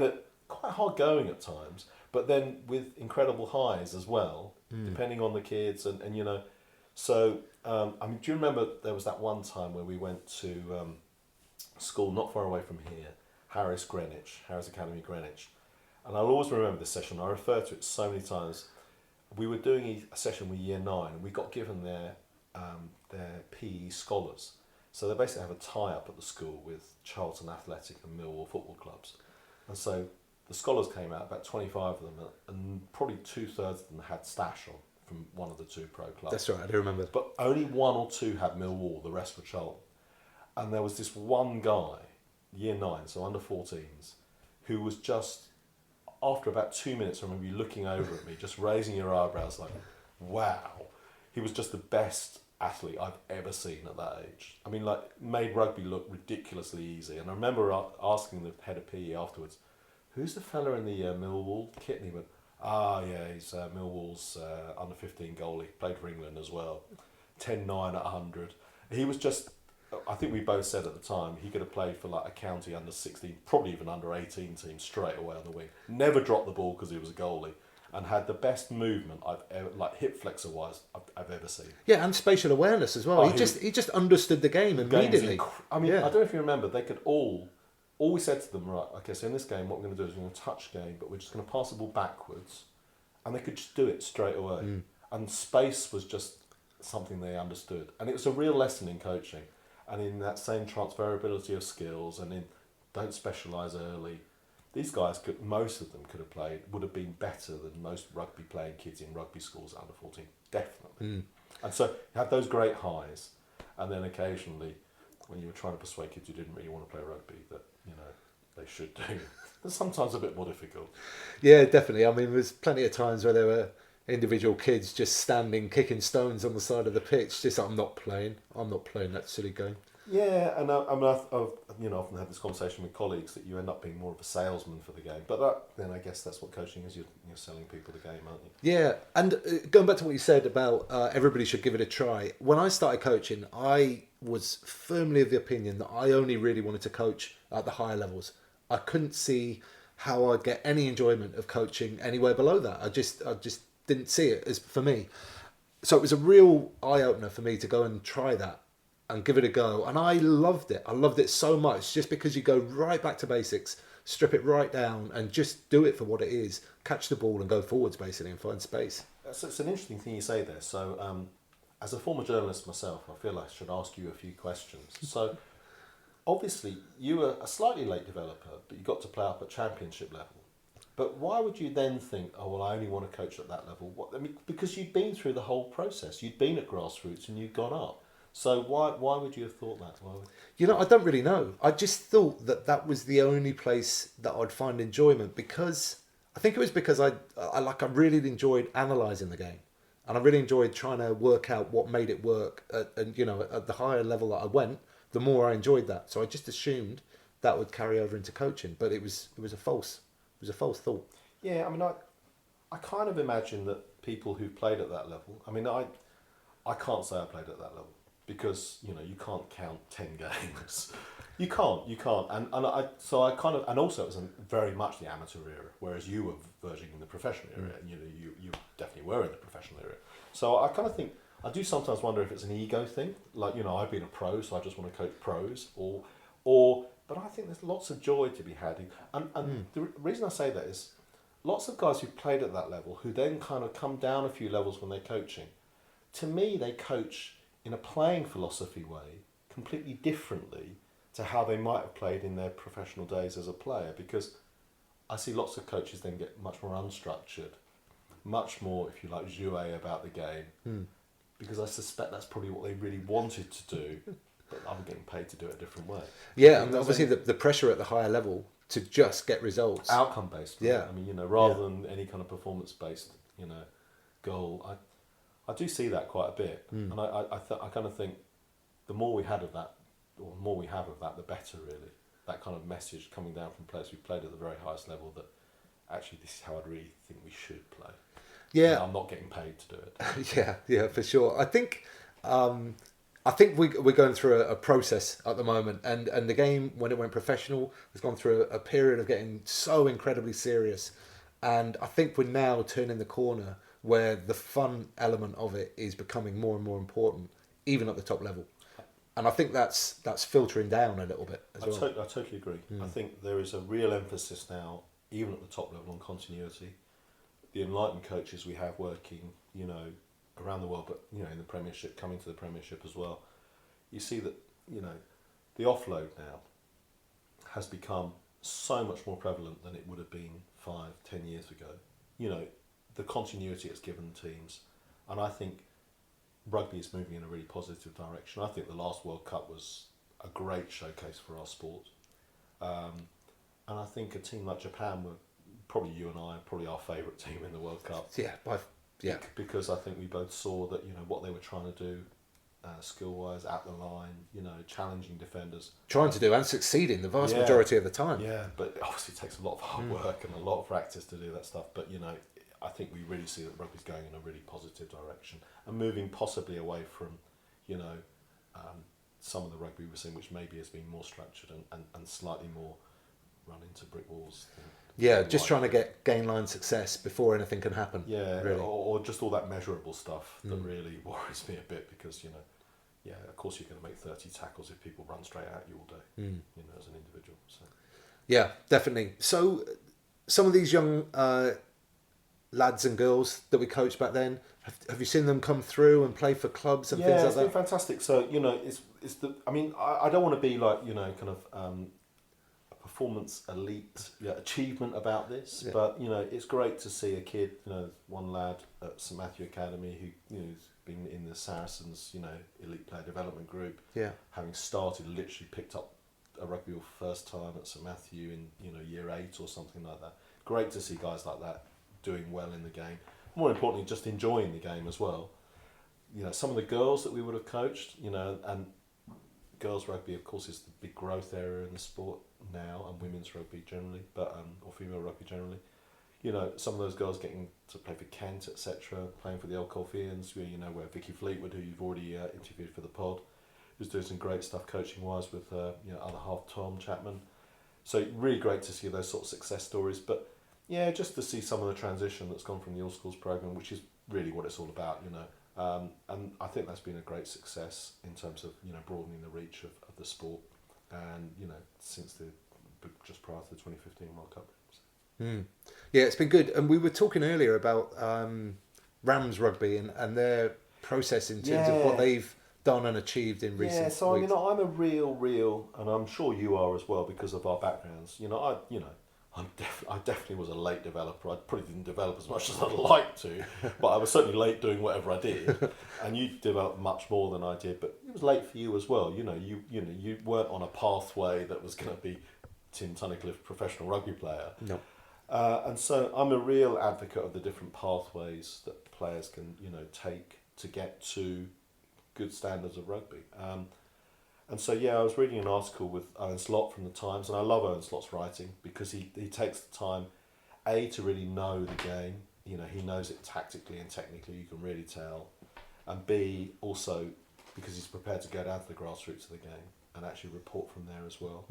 it quite hard going at times, but then with incredible highs as well, depending on the kids and you know. So, I mean, do you remember there was that one time where we went to school not far away from here, Harris Academy Greenwich, and I'll always remember this session. I refer to it so many times. We were doing a session with Year 9, and we got given their PE scholars. So they basically have a tie-up at the school with Charlton Athletic and Millwall football clubs. And so the scholars came out, about 25 of them, and probably 2/3 of them had stash on from one of the two pro clubs. That's right, I do remember. But only 1 or 2 had Millwall, the rest were Charlton. And there was this one guy, Year 9, so under 14s, who was just, after about 2 minutes, I remember you looking over at me, just raising your eyebrows like, wow. He was just the best athlete I've ever seen at that age. I mean, like, made rugby look ridiculously easy. And I remember asking the head of PE afterwards, who's the fella in the Millwall kit? And he went, yeah, he's Millwall's under 15 goalie, played for England as well. 10-9 at 100. He was just, I think we both said at the time, he could have played for like a county under 16, probably even under 18 team straight away on the wing. Never dropped the ball because he was a goalie. And had the best movement I've ever, like hip flexor wise, I've ever seen. Yeah, and spatial awareness as well. He just understood the game immediately. I mean, I don't know if you remember, they could all we said to them, right, okay, so in this game, what we're going to do is we're going to touch game, but we're just going to pass the ball backwards, and they could just do it straight away. And space was just something they understood, and it was a real lesson in coaching, and in that same transferability of skills, and in don't specialise early. These guys most of them would have been better than most rugby playing kids in rugby schools under 14, definitely. And so you had those great highs, and then occasionally, when you were trying to persuade kids who didn't really want to play rugby that, you know, they should do, it's sometimes a bit more difficult. Yeah, definitely. I mean, there's plenty of times where there were individual kids just standing, kicking stones on the side of the pitch, just I'm not playing that silly game. Yeah, and I've often had this conversation with colleagues that you end up being more of a salesman for the game. But then I guess that's what coaching is. You're selling people the game, aren't you? Yeah, and going back to what you said about everybody should give it a try. When I started coaching, I was firmly of the opinion that I only really wanted to coach at the higher levels. I couldn't see how I'd get any enjoyment of coaching anywhere below that. I just didn't see it as for me. So it was a real eye-opener for me to go and try that and give it a go. And I loved it. I loved it so much just because you go right back to basics, strip it right down and just do it for what it is. Catch the ball and go forwards basically and find space. So it's an interesting thing you say there. So as a former journalist myself, I feel I should ask you a few questions. So obviously you were a slightly late developer, but you got to play up at championship level. But why would you then think, oh, well, I only want to coach at that level? Because you'd been through the whole process. You'd been at grassroots and you'd gone up. So why would you have thought that? You know, I don't really know. I just thought that was the only place that I'd find enjoyment because I think it was because I really enjoyed analysing the game, and I really enjoyed trying to work out what made it work. And you know, at the higher level that I went, the more I enjoyed that. So I just assumed that would carry over into coaching, but it was a false thought. Yeah, I mean, I kind of imagine that people who played at that level. I mean, I can't say I played at that level. Because, you know, you can't count 10 games. You can't. And also it was very much the amateur era, whereas you were verging in the professional era, and you definitely were in the professional era. So I kind of think, I do sometimes wonder if it's an ego thing, like, you know, I've been a pro, so I just want to coach pros, but I think there's lots of joy to be had. And the reason I say that is, lots of guys who played at that level, who then kind of come down a few levels when they're coaching, to me, they coach in a playing philosophy way, completely differently to how they might have played in their professional days as a player, because I see lots of coaches then get much more unstructured, much more, if you like, jouet about the game, because I suspect that's probably what they really wanted to do, but I'm getting paid to do it a different way. Yeah, and obviously the pressure at the higher level to just get results. Outcome-based. Yeah. I mean, you know, rather than any kind of performance-based, you know, goal, I do see that quite a bit, and I kind of think the more we had of that, or the more we have of that, the better, really. That kind of message coming down from players who played at the very highest level that actually this is how I really think we should play. Yeah. And I'm not getting paid to do it. Yeah, for sure. I think we're going through a process at the moment, and the game, when it went professional, has gone through a period of getting so incredibly serious, and I think we're now turning the corner where the fun element of it is becoming more and more important, even at the top level. And I think that's filtering down a little bit as well. I totally agree. I think there is a real emphasis now, even at the top level, on continuity. The enlightened coaches we have working, around the world, but in the Premiership, coming to the Premiership as well, you see that the offload now has become so much more prevalent than it would have been 5-10 years ago. The continuity it's given teams, and I think rugby is moving in a really positive direction. I think the last World Cup was a great showcase for our sport, and I think a team like Japan were probably you and I probably our favourite team in the World Cup. Yeah. Because I think we both saw that what they were trying to do, skill wise, at the line, challenging defenders, Trying to do and succeeding the vast majority of the time. Yeah, but obviously it takes a lot of hard work and a lot of practice to do that stuff. But I think we really see that rugby's going in a really positive direction and moving possibly away from, some of the rugby we're seeing, which maybe has been more structured and slightly more run into brick walls. Yeah, just trying to get gain line success before anything can happen. Yeah, really. or just all that measurable stuff that really worries me a bit because, of course you're going to make 30 tackles if people run straight at you all day, as an individual. So. Yeah, definitely. So some of these young lads and girls that we coached back then, have you seen them come through and play for clubs and things like that? Yeah, it's been fantastic. So, I don't want to be like, kind of a performance elite achievement about this, but, it's great to see a kid, one lad at St Matthew Academy who's been in the Saracens, elite player development group, having started, literally picked up a rugby ball first time at St Matthew in, year 8 or something like that. Great to see guys like that doing well in the game. More importantly, just enjoying the game as well. Some of the girls that we would have coached, and girls rugby, of course, is the big growth area in the sport now, and women's rugby generally, but or female rugby generally. Some of those girls getting to play for Kent, etc., playing for the Old Colfeians, where Vicky Fleetwood, who you've already interviewed for the pod, who's doing some great stuff coaching-wise with other half Tom Chapman. So really great to see those sort of success stories, but yeah, just to see some of the transition that's gone from the All Schools programme, which is really what it's all about, and I think that's been a great success in terms of, broadening the reach of the sport, and, since just prior to the 2015 World Cup. So. Yeah, it's been good. And we were talking earlier about Rams Rugby and their process in terms of what they've done and achieved in recent weeks. So, I'm a real, and I'm sure you are as well because of our backgrounds. I definitely was a late developer. I probably didn't develop as much as I'd like to, but I was certainly late doing whatever I did. And you developed much more than I did, but it was late for you as well. You weren't on a pathway that was going to be Tim Tunnicliffe, professional rugby player. No. And so I'm a real advocate of the different pathways that players can, take to get to good standards of rugby. And so, I was reading an article with Owen Slot from the Times, and I love Owen Slot's writing because he takes the time, A, to really know the game. He knows it tactically and technically, you can really tell. And B, also because he's prepared to go down to the grassroots of the game and actually report from there as well.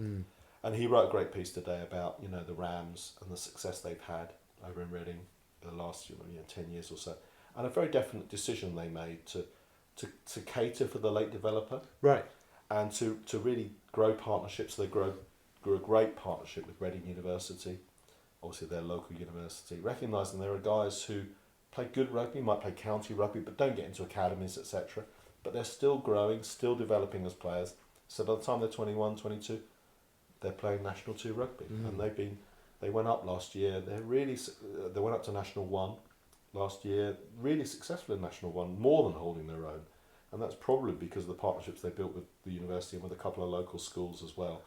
And he wrote a great piece today about, the Rams and the success they've had over in Reading the last 10 years or so. And a very definite decision they made to cater for the late developer. Right. And to really grow partnerships. So they grew a great partnership with Reading University, obviously their local university, recognising there are guys who play good rugby, might play county rugby, but don't get into academies, etc. But they're still growing, still developing as players. So by the time they're 21, 22, they're playing National 2 rugby. And they went up last year. They went up to National 1 last year, really successful in National 1, more than holding their own. And that's probably because of the partnerships they built with the university and with a couple of local schools as well.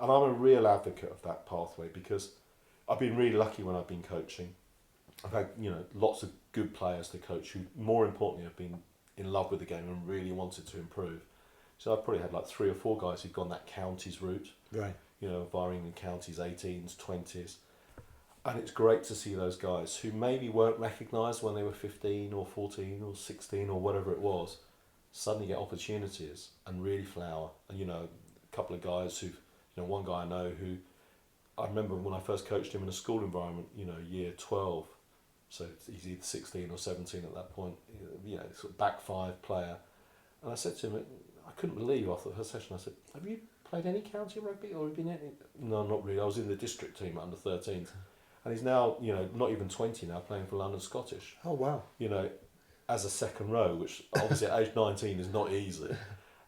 And I'm a real advocate of that pathway because I've been really lucky when I've been coaching. I've had, lots of good players to coach who, more importantly, have been in love with the game and really wanted to improve. So I've probably had like 3 or 4 guys who've gone that counties route, Right. you know, varying in counties, 18s, 20s. And it's great to see those guys who maybe weren't recognised when they were 15 or 14 or 16 or whatever it was, suddenly get opportunities and really flower. And, you know, a couple of guys who, you know, one guy I know who, I remember when I first coached him in a school environment, you know, year 12, so he's either 16 or 17 at that point, you know, sort of back 5 player. And I said to him, I couldn't believe after the first session, I said, have you played any county rugby or have you been in it? No, not really. I was in the district team under 13s. And he's now, you know, not even 20 now, playing for London Scottish. Oh, wow. You know, as a second row, which obviously at age 19 is not easy.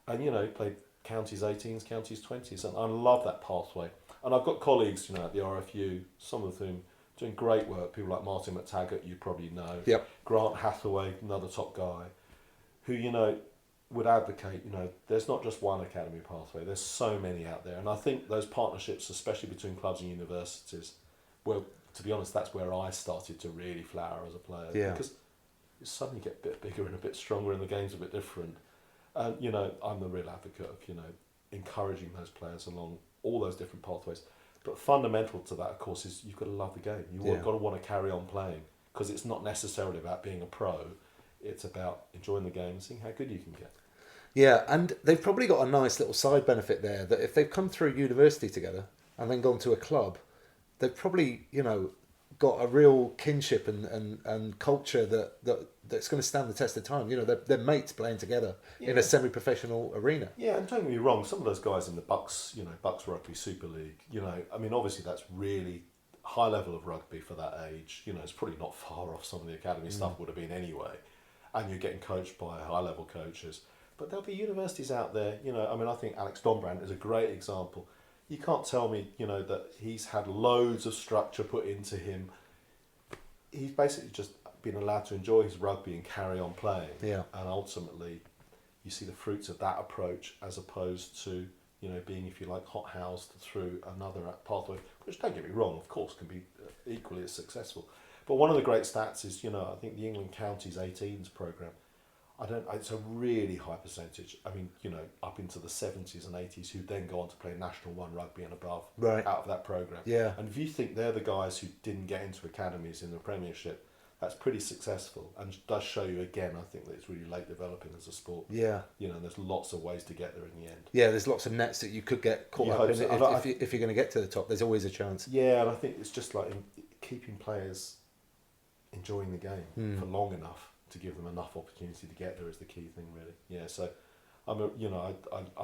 And, you know, he played counties 18s, counties 20s. And I love that pathway. And I've got colleagues, you know, at the RFU, some of whom doing great work. People like Martin McTaggart, you probably know. Yep. Grant Hathaway, another top guy, who, you know, would advocate, you know, there's not just one academy pathway. There's so many out there. And I think those partnerships, especially between clubs and universities, well, to be honest, that's where I started to really flower as a player. Yeah. Because you suddenly get a bit bigger and a bit stronger and the game's a bit different. And, you know, I'm the real advocate of, you know, encouraging those players along all those different pathways. But fundamental to that, of course, is you've got to love the game. You've got to want to carry on playing, because it's not necessarily about being a pro. It's about enjoying the game and seeing how good you can get. Yeah, and they've probably got a nice little side benefit there, that if they've come through university together and then gone to a club, they've probably, you know, got a real kinship and culture that's going to stand the test of time. You know, they're mates playing together in a semi-professional arena. Yeah, and don't get me wrong, some of those guys in the Bucks, you know, Bucks Rugby Super League, you know, I mean, obviously that's really high level of rugby for that age. You know, it's probably not far off some of the academy stuff would have been anyway. And you're getting coached by high level coaches. But there'll be universities out there, you know, I mean, I think Alex Dombrand is a great example. You can't tell me, you know, that he's had loads of structure put into him. He's basically just been allowed to enjoy his rugby and carry on playing. Yeah. And ultimately, you see the fruits of that approach as opposed to, you know, being, if you like, hothoused through another pathway, which, don't get me wrong, of course, can be equally as successful. But one of the great stats is, you know, I think the England Counties 18s programme, it's a really high percentage. I mean, you know, up into the 70s and 80s who then go on to play National 1 rugby and above out of that programme. Yeah. And if you think they're the guys who didn't get into academies in the Premiership, that's pretty successful and does show you again, I think, that it's really late developing as a sport. Yeah. You know, and there's lots of ways to get there in the end. Yeah, there's lots of nets that you could get caught up in if you're going to get to the top. There's always a chance. Yeah, and I think it's just like keeping players enjoying the game for long enough to give them enough opportunity to get there is the key thing, really. Yeah, so I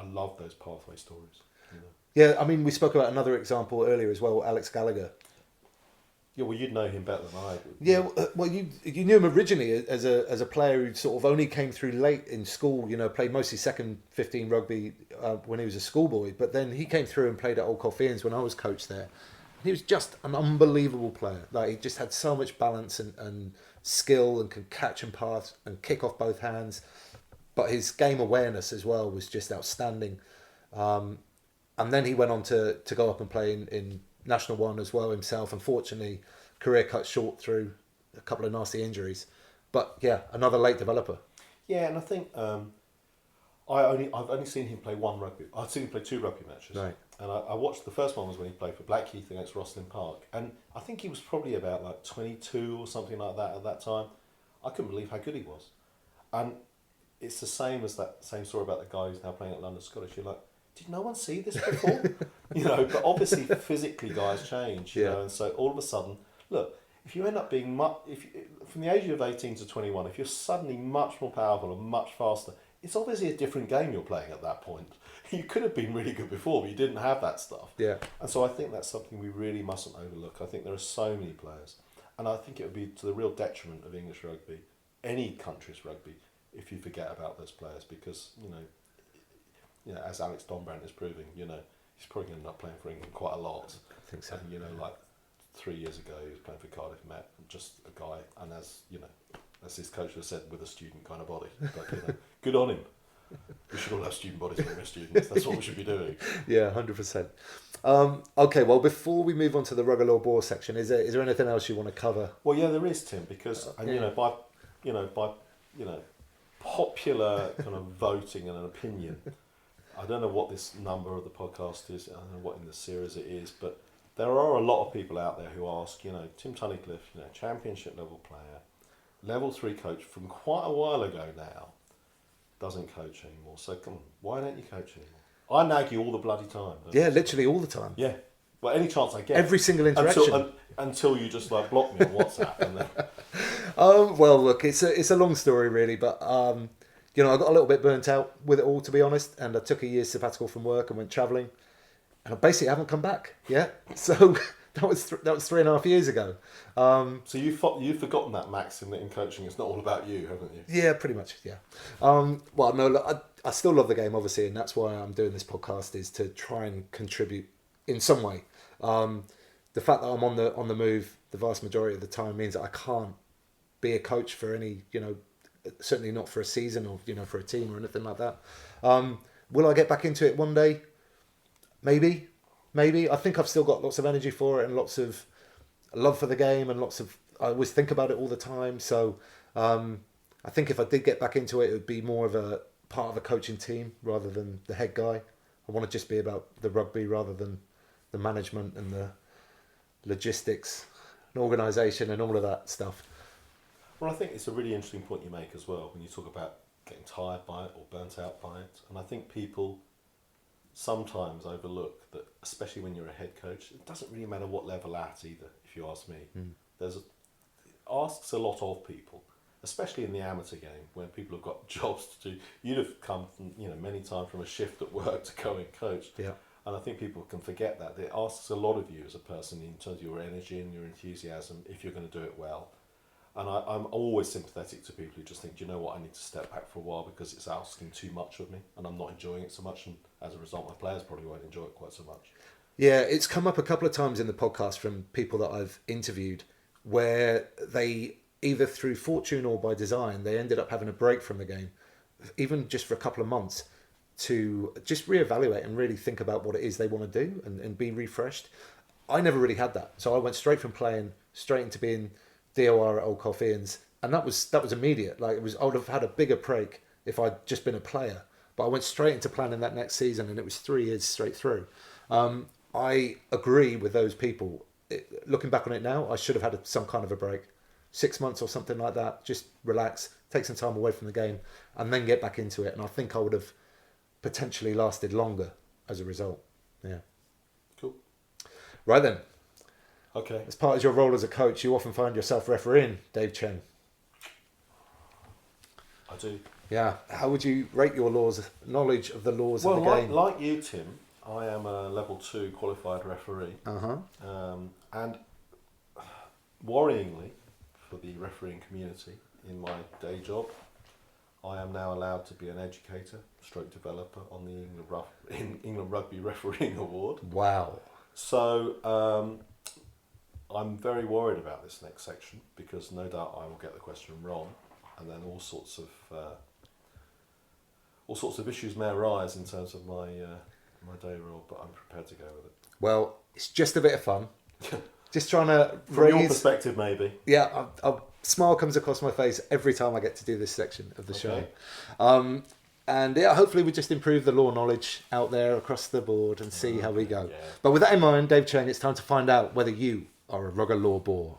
love those pathway stories. You know. Yeah, I mean, we spoke about another example earlier as well, Alex Gallagher. Yeah, well, you'd know him better than I would. Yeah, well, you knew him originally as a player who sort of only came through late in school. You know, played mostly second 15 rugby when he was a schoolboy, but then he came through and played at Old Colfeians when I was coach there. He was just an unbelievable player. Like, he just had so much balance and skill and could catch and pass and kick off both hands. But his game awareness as well was just outstanding. And then he went on to go up and play in National 1 as well himself. Unfortunately, career cut short through a couple of nasty injuries. But yeah, another late developer. Yeah, and I think I've only seen him play one rugby. I've seen him play 2 rugby matches. Right. And I watched the first one was when he played for Blackheath against Rosslyn Park. And I think he was probably about like 22 or something like that at that time. I couldn't believe how good he was. And it's the same as that same story about the guy who's now playing at London Scottish. You're like, did no one see this before? You know, but obviously physically guys change, you know, and so all of a sudden, look, if you end up being from the age of 18 to 21, if you're suddenly much more powerful and much faster, it's obviously a different game you're playing at that point. You could have been really good before, but you didn't have that stuff. Yeah. And so I think that's something we really mustn't overlook. I think there are so many players, and I think it would be to the real detriment of English rugby, any country's rugby, if you forget about those players, because, you know, as Alex Dombrand is proving, you know, he's probably going to end up playing for England quite a lot. I think so. And, you know, like 3 years ago, he was playing for Cardiff Met, just a guy, and as, you know, as his coach has said, with a student kind of body. But, you know, good on him. We should all have student bodies when we're students. That's what we should be doing. Yeah, 100%. Okay, well, before we move on to the Rugger Law Boar section, is there anything else you want to cover? Well, yeah, there is, Tim, because by popular kind of voting and an opinion, I don't know what this number of the podcast is. I don't know what in the series it is, but there are a lot of people out there who ask, Tim Tunnicliffe, championship level player, level 3 coach from quite a while ago now, doesn't coach anymore. So come on, why don't you coach anymore? I nag you all the bloody time. Yeah, literally all the time. Yeah. Well, any chance I get. Every single interaction. Until you just block me on WhatsApp. And then... Well, look, it's a long story really, but I got a little bit burnt out with it all, to be honest, and I took a year's sabbatical from work and went travelling, and I basically haven't come back yet. So that was 3.5 years ago. So you've forgotten that maxim that in coaching it's not all about you, haven't you? Yeah, pretty much. Yeah. Well, no, look, I still love the game, obviously, and that's why I'm doing this podcast, is to try and contribute in some way. The fact that I'm on the move the vast majority of the time means that I can't be a coach for any, certainly not for a season or, for a team or anything like that. Will I get back into it one day? Maybe. I think I've still got lots of energy for it and lots of love for the game and I always think about it all the time. So I think if I did get back into it, it would be more of a part of a coaching team rather than the head guy. I want to just be about the rugby rather than the management and the logistics and organisation and all of that stuff. Well, I think it's a really interesting point you make as well when you talk about getting tired by it or burnt out by it. And I think people sometimes overlook that, especially when you're a head coach, it doesn't really matter what level at either, if you ask me. It asks a lot of people, especially in the amateur game, when people have got jobs to do. You'd have come from, many times from a shift at work to go and coach. Yeah. And I think people can forget that. It asks a lot of you as a person in terms of your energy and your enthusiasm if you're going to do it well. And I'm always sympathetic to people who just think, do you know what, I need to step back for a while because it's asking too much of me and I'm not enjoying it so much, and as a result my players probably won't enjoy it quite so much. Yeah, it's come up a couple of times in the podcast from people that I've interviewed where they, either through fortune or by design, they ended up having a break from the game, even just for a couple of months, to just reevaluate and really think about what it is they want to do and be refreshed. I never really had that. So I went straight from playing straight into being DOR at Old Colfeians, and that was immediate. Like I would have had a bigger break if I'd just been a player, but I went straight into planning that next season, and it was 3 years straight through. I agree with those people. Looking back on it now, I should have had some kind of a break, 6 months or something like that. Just relax, take some time away from the game, and then get back into it. And I think I would have potentially lasted longer as a result. Yeah. Cool. Right then. Okay. As part of your role as a coach, you often find yourself refereeing, Dave Cheng. I do. Yeah. How would you rate your knowledge of the laws of the game? Well, like you, Tim, I am a level 2 qualified referee. And worryingly, for the refereeing community in my day job, I am now allowed to be an educator, stroke developer on the England Rugby Refereeing Award. Wow. So I'm very worried about this next section because no doubt I will get the question wrong, and then all sorts of issues may arise in terms of my day role. But I'm prepared to go with it. Well, it's just a bit of fun. Just trying to from your perspective, maybe. Yeah, a smile comes across my face every time I get to do this section of the show. And yeah, hopefully we just improve the law knowledge out there across the board and see how we go. Yeah. But with that in mind, Dave Cheng, it's time to find out whether you are a rugger law bore.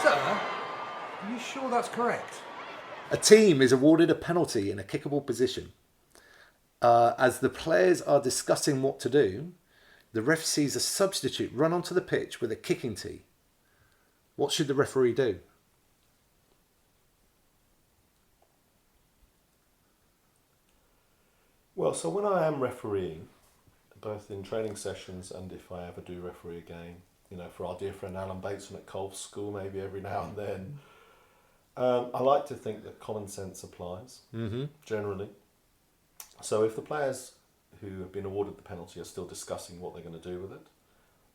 Sir, are you sure that's correct? A team is awarded a penalty in a kickable position. As the players are discussing what to do, the ref sees a substitute run onto the pitch with a kicking tee. What should the referee do? Well, so when I am refereeing, both in training sessions and if I ever do referee a game, for our dear friend Alan Bateson at Colf School, maybe every now and then, I like to think that common sense applies, generally. So if the players who have been awarded the penalty are still discussing what they're going to do with it,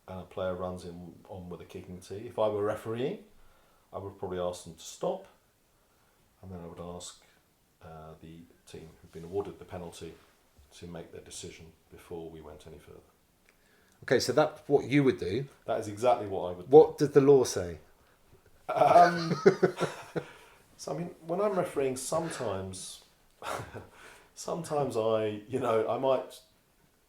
and a player runs on with a kicking tee, if I were refereeing, I would probably ask them to stop, and then I would ask the team who've been awarded the penalty to make their decision before we went any further. Okay, so that's what you would do. That is exactly what I would do. What does the law say? So, I mean, when I'm refereeing, sometimes sometimes I might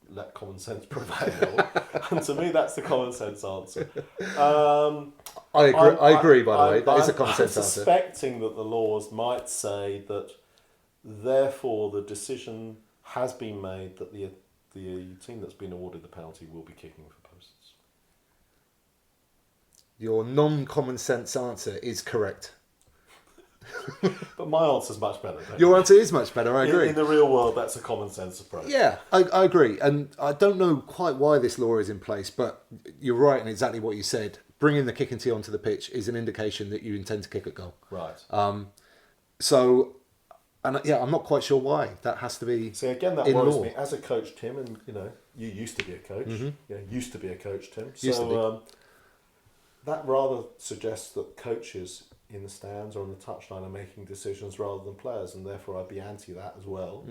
let common sense prevail, and to me that's the common sense answer. I agree. By the way, that is a common sense I'm answer. suspecting that the laws might say that, therefore, the decision has been made that the team that's been awarded the penalty will be kicking for posts. Your non-common sense answer is correct. But my answer's much better. Your answer is much better, I agree. In the real world, that's a common sense approach. Yeah, I agree. And I don't know quite why this law is in place, but you're right in exactly what you said. Bringing the kicking tee onto the pitch is an indication that you intend to kick a goal. Right. So, and yeah, I'm not quite sure why that has to be. See, again, that in worries law. me. As a coach, Tim, and you used to be a coach. Mm-hmm. Used to be a coach, Tim. Used to So that rather suggests that coaches in the stands or on the touchline are making decisions rather than players, and therefore I'd be anti that as well.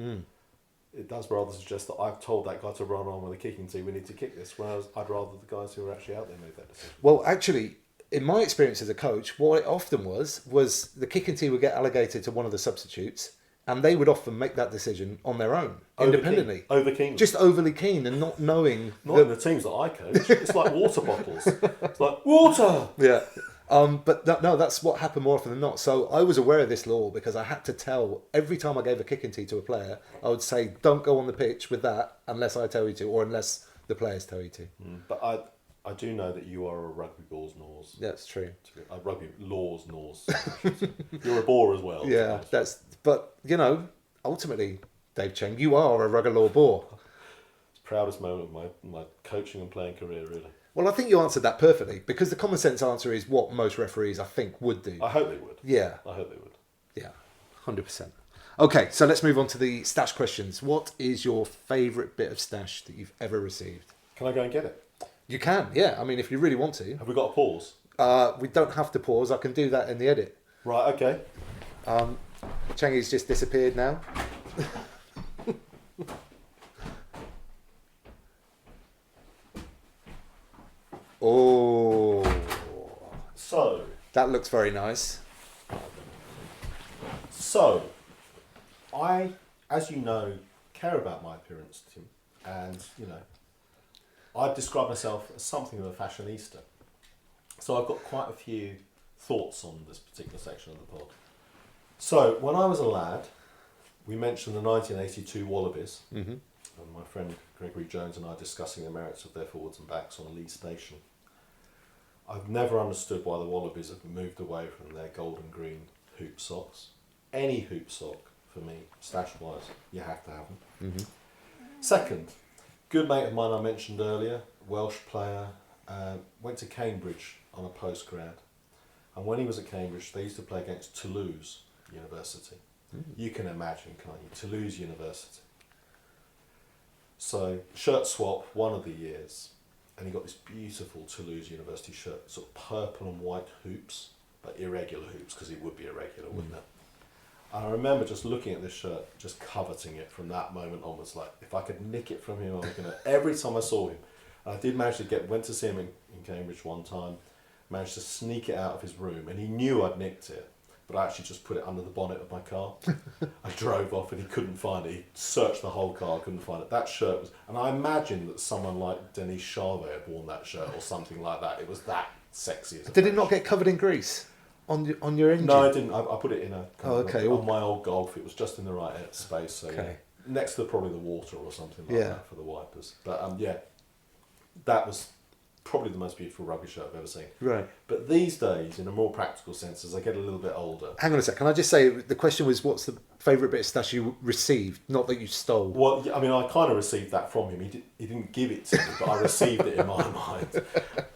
It does rather suggest that I've told that guy to run on with a kicking tee, we need to kick this, whereas I'd rather the guys who were actually out there made that decision. Well, actually, in my experience as a coach, what it often was the kicking tee would get allocated to one of the substitutes, and they would often make that decision on their own, independently. Over keen. Just overly keen and not knowing. Not in the teams that I coach. It's like water bottles. It's like, water! Yeah. But no, that's what happened more often than not. So I was aware of this law because I had to tell, every time I gave a kicking tee to a player, I would say, don't go on the pitch with that unless I tell you to, or unless the players tell you to. But I do know that you are a rugby balls nors. That's true. A rugby laws nors. You're a bore as well. Yeah, but ultimately, Dave Cheng, you are a rugby law bore. It's the proudest moment of my coaching and playing career, really. Well, I think you answered that perfectly, because the common sense answer is what most referees, I think, would do. I hope they would. Yeah. I hope they would. Yeah, 100%. Okay, so let's move on to the stash questions. What is your favourite bit of stash that you've ever received? Can I go and get it? You can, yeah. I mean, if you really want to. Have we got a pause? We don't have to pause. I can do that in the edit. Right, okay. Chengy's just disappeared now. Oh. So. That looks very nice. So, I, as you know, care about my appearance, Tim. And, I've described myself as something of a fashionista. So I've got quite a few thoughts on this particular section of the pod. So, when I was a lad, we mentioned the 1982 Wallabies. Mm-hmm. And my friend Gregory Jones and I discussing the merits of their forwards and backs on Lee Station. I've never understood why the Wallabies have moved away from their gold and green hoop socks. Any hoop sock, for me, stash-wise, you have to have them. Mm-hmm. Second, good mate of mine I mentioned earlier, Welsh player, went to Cambridge on a postgrad. And when he was at Cambridge, they used to play against Toulouse University. Mm-hmm. You can imagine, can't you? Toulouse University. So, shirt swap, one of the years, and he got this beautiful Toulouse University shirt, sort of purple and white hoops, but irregular hoops, because it would be irregular, wouldn't it? And I remember just looking at this shirt, just coveting it from that moment onwards, like, if I could nick it from him, I was going to, every time I saw him, I did manage to went to see him in Cambridge one time, managed to sneak it out of his room, and he knew I'd nicked it. But I actually just put it under the bonnet of my car. I drove off and he couldn't find it. He searched the whole car, couldn't find it. That shirt was... And I imagine that someone like Denis Charvet had worn that shirt or something like that. It was that sexy. Did it not get covered in grease on your engine? No, I didn't. I put it in a... okay. On my old Golf. It was just in the right space. So, okay. Yeah, next to probably the water or something like that for the wipers. But, that was... probably the most beautiful rugby shirt I've ever seen. Right. But these days, in a more practical sense, as I get a little bit older... Hang on a sec. Can I just say, the question was, what's the favourite bit of stash you received, not that you stole? Well, I mean, I kind of received that from him. He didn't give it to me, but I received it in my mind.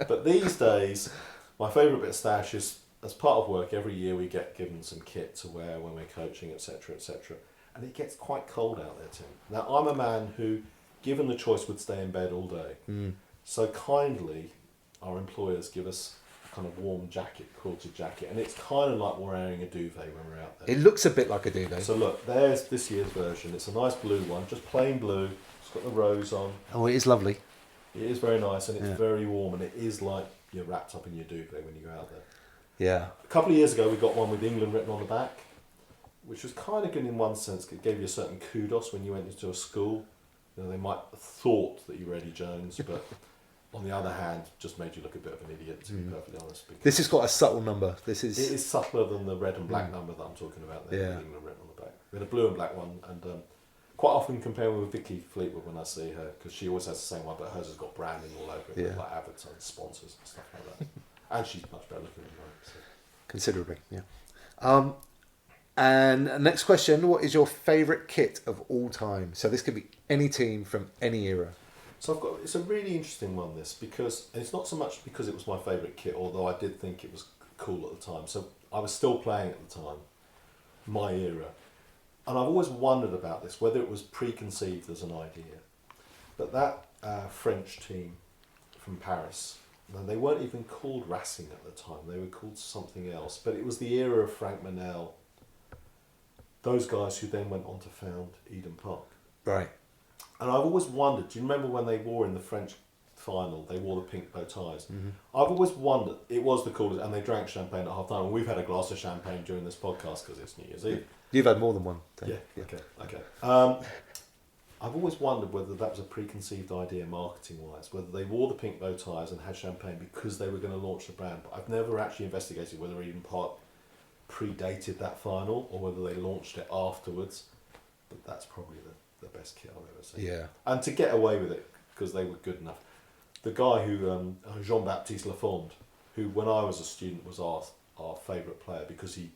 But these days, my favourite bit of stash is, as part of work, every year we get given some kit to wear when we're coaching, etc., etc. And it gets quite cold out there, Tim. Now, I'm a man who, given the choice, would stay in bed all day. Mm. So kindly, our employers give us a kind of warm jacket, quilted jacket, and it's kind of like wearing a duvet when we're out there. It looks a bit like a duvet. So look, there's this year's version. It's a nice blue one, just plain blue. It's got the rose on. Oh, it is lovely. It is very nice, and it's very warm, and it is like you're wrapped up in your duvet when you go out there. Yeah. A couple of years ago, we got one with England written on the back. which was kind of good in one sense. It gave you a certain kudos when you went into a school. You know, they might have thought that you were Eddie Jones, but on the other hand, just made you look a bit of an idiot, to be perfectly honest. This has got a subtle number. It is subtler than the red and black number that I'm talking about there, Yeah. with England written on the back. We had a blue and black one, and quite often comparing with Vicky Fleetwood when I see her, because she always has the same one, but hers has got branding all over it, Yeah. like advertising sponsors and stuff like that. And she's much better looking than mine. So. considerably, yeah. And next question, what is your favourite kit of all time? So this could be any team from any era. So it's a really interesting one, this, because and it's not so much because it was my favourite kit, although I did think it was cool at the time. So I was still playing at the time, my era. And I've always wondered about this, whether it was preconceived as an idea. But that French team from Paris, they weren't even called Racing at the time, they were called something else. But it was the era of Frank Manel, those guys who then went on to found Eden Park. Right. And I've always wondered, do you remember when they wore in the French final, they wore the pink bow ties? Mm-hmm. I've always wondered, it was the coolest, and they drank champagne at half time, and we've had a glass of champagne during this podcast because it's New Year's Eve. You've had more than one. Yeah, okay. I've always wondered whether that was a preconceived idea marketing-wise, whether they wore the pink bow ties and had champagne because they were going to launch the brand, but I've never actually investigated whether Eden Park predated that final or whether they launched it afterwards, but that's probably the best kit I've ever seen. Yeah. And to get away with it, because they were good enough. The guy who, Jean-Baptiste Lafond, who when I was a student was our favourite player because he,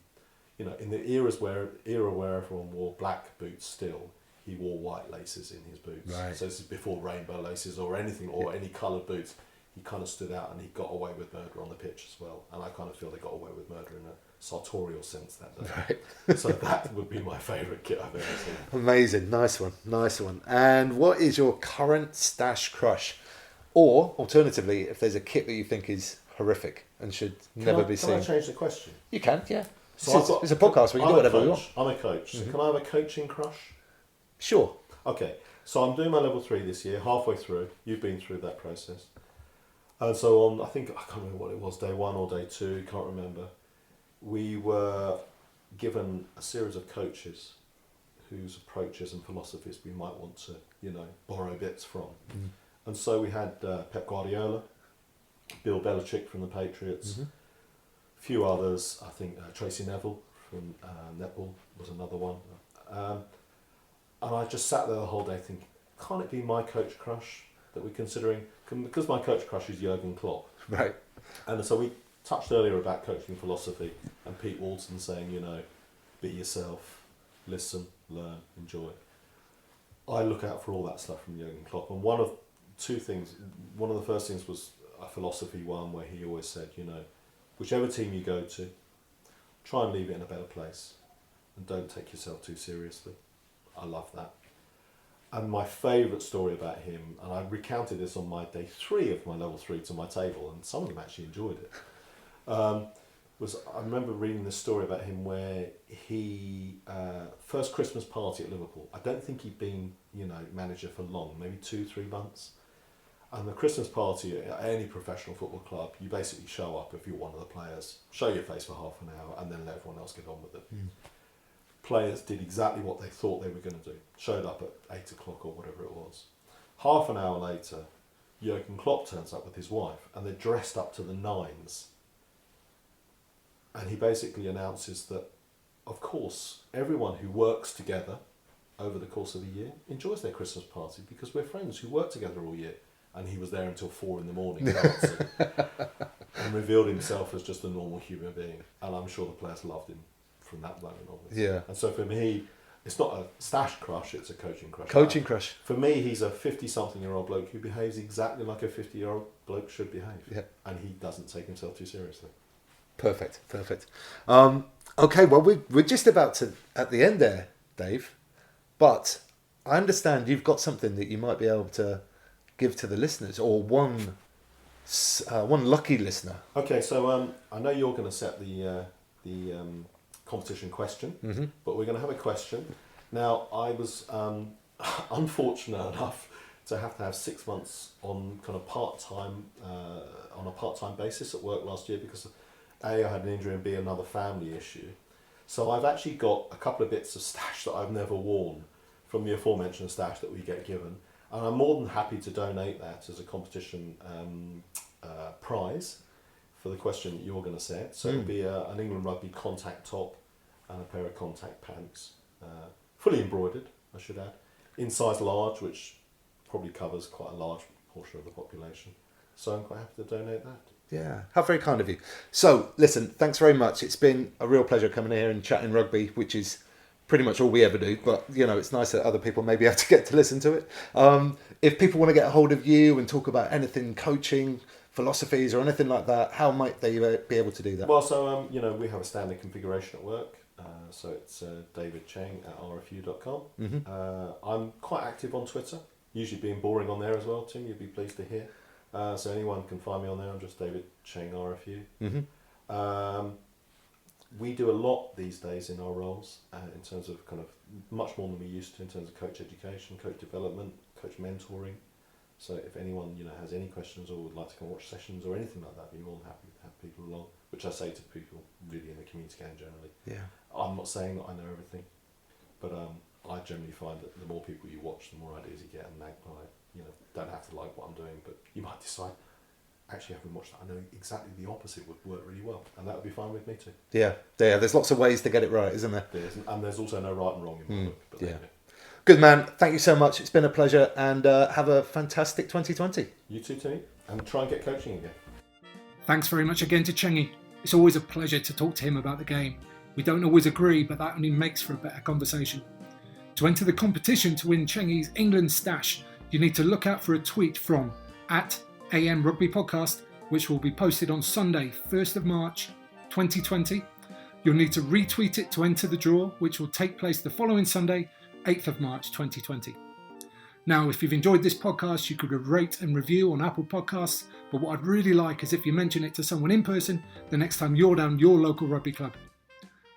you know, in the era where everyone wore black boots still, he wore white laces in his boots. Right. So this is before rainbow laces or anything, or any coloured boots. He kind of stood out and he got away with murder on the pitch as well. And I kind of feel they got away with murder in a sartorial sense that day. Right. So that would be my favourite kit I've ever seen. Amazing. Nice one. And what is your current stash crush? Or, alternatively, if there's a kit that you think is horrific and should never be seen. Can I change the question? You can, yeah. So it's a podcast, we can do whatever we want. I'm a coach. So can I have a coaching crush? Sure. Okay. So I'm doing my level 3 this year, halfway through. You've been through that process. And so on, I can't remember what it was, day 1 or day 2, can't remember. We were given a series of coaches whose approaches and philosophies we might want to, borrow bits from. Mm. And so we had Pep Guardiola, Bill Belichick from the Patriots, a few others. I think Tracy Neville from netball was another one. And I just sat there the whole day thinking, can't it be my coach crush that we're considering? Because my coach crush is Jurgen Klopp. Right. And so we touched earlier about coaching philosophy and Pete Walton saying, be yourself, listen, learn, enjoy. I look out for all that stuff from Jurgen Klopp. And one of the first things was a philosophy one where he always said, whichever team you go to, try and leave it in a better place and don't take yourself too seriously. I love that. And my favourite story about him, and I recounted this on my day 3 of my level 3 to my table, and some of them actually enjoyed it, was I remember reading this story about him where he, first Christmas party at Liverpool, I don't think he'd been, manager for long, maybe 2-3 months. And the Christmas party at any professional football club, you basically show up if you're one of the players, show your face for half an hour, and then let everyone else get on with it. Mm. Players did exactly what they thought they were going to do. Showed up at 8 o'clock or whatever it was. Half an hour later, Jurgen Klopp turns up with his wife, and they're dressed up to the nines. And he basically announces that, of course, everyone who works together over the course of the year enjoys their Christmas party because we're friends who work together all year. And he was there until 4 a.m. dancing and revealed himself as just a normal human being. And I'm sure the players loved him from that moment onwards. Yeah. And so for me, it's not a stash crush, it's a coaching crush. Coaching crush. For me, he's a 50-something-year-old bloke who behaves exactly like a 50-year-old bloke should behave. Yeah. And he doesn't take himself too seriously. Perfect. Okay, well, we're just about to at the end there, Dave. But I understand you've got something that you might be able to give to the listeners, or one lucky listener. Okay, so I know you're going to set the competition question, but we're going to have a question. Now, I was unfortunate enough to have 6 months on kind of part-time on a part-time basis at work last year because A, I had an injury and B, another family issue. So I've actually got a couple of bits of stash that I've never worn from the aforementioned stash that we get given. And I'm more than happy to donate that as a competition prize for the question that you're going to set. So it'll be an England Rugby contact top and a pair of contact pants, fully embroidered, I should add, in size large, which probably covers quite a large portion of the population. So I'm quite happy to donate that. Yeah, how very kind of you. So, listen, thanks very much. It's been a real pleasure coming here and chatting rugby, which is pretty much all we ever do. But, you know, it's nice that other people maybe have to get to listen to it. If people want to get a hold of you and talk about anything, coaching, philosophies or anything like that, how might they be able to do that? Well, so, you know, we have a standard configuration at work. So it's David Cheng at rfu.com. I'm quite active on Twitter, usually being boring on there as well, Tim, you'd be pleased to hear. So anyone can find me on there. I'm just David Cheng RFU. We do a lot these days in our roles in terms of kind of much more than we used to in terms of coach education, coach development, coach mentoring. So if anyone has any questions or would like to come watch sessions or anything like that, I'd be more than happy to have people along, which I say to people really in the community game generally. Yeah. I'm not saying that I know everything, but I generally find that the more people you watch, the more ideas you get, and don't have to like what I'm doing, but you might decide, actually having watched that, I know exactly the opposite would work really well, and that would be fine with me too. Yeah, there's lots of ways to get it right, isn't there? And there's also no right and wrong in my book. But yeah. Good man, thank you so much. It's been a pleasure, and have a fantastic 2020. You too, Timmy, and try and get coaching again. Thanks very much again to Chengy. It's always a pleasure to talk to him about the game. We don't always agree, but that only makes for a better conversation. To enter the competition to win Chengy's England stash, you need to look out for a tweet from @AM Rugby Podcast, which will be posted on Sunday, 1st of March 2020. You'll need to retweet it to enter the draw, which will take place the following Sunday, 8th of March 2020. Now, if you've enjoyed this podcast, you could rate and review on Apple Podcasts, but what I'd really like is if you mention it to someone in person the next time you're down your local rugby club.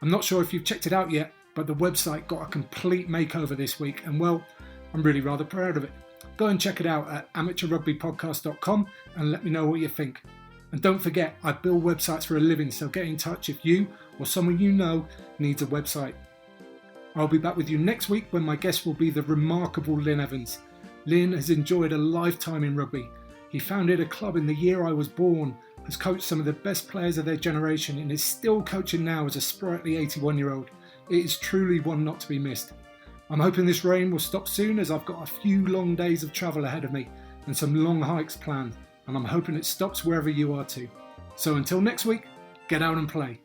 I'm not sure if you've checked it out yet, but the website got a complete makeover this week, and well, I'm really rather proud of it. Go and check it out at amateurrugbypodcast.com and let me know what you think. And don't forget, I build websites for a living, so get in touch if you or someone you know needs a website. I'll be back with you next week when my guest will be the remarkable Lynn Evans. Lynn has enjoyed a lifetime in rugby. He founded a club in the year I was born, has coached some of the best players of their generation, and is still coaching now as a sprightly 81-year-old. It is truly one not to be missed. I'm hoping this rain will stop soon, as I've got a few long days of travel ahead of me and some long hikes planned, and I'm hoping it stops wherever you are too. So until next week, get out and play.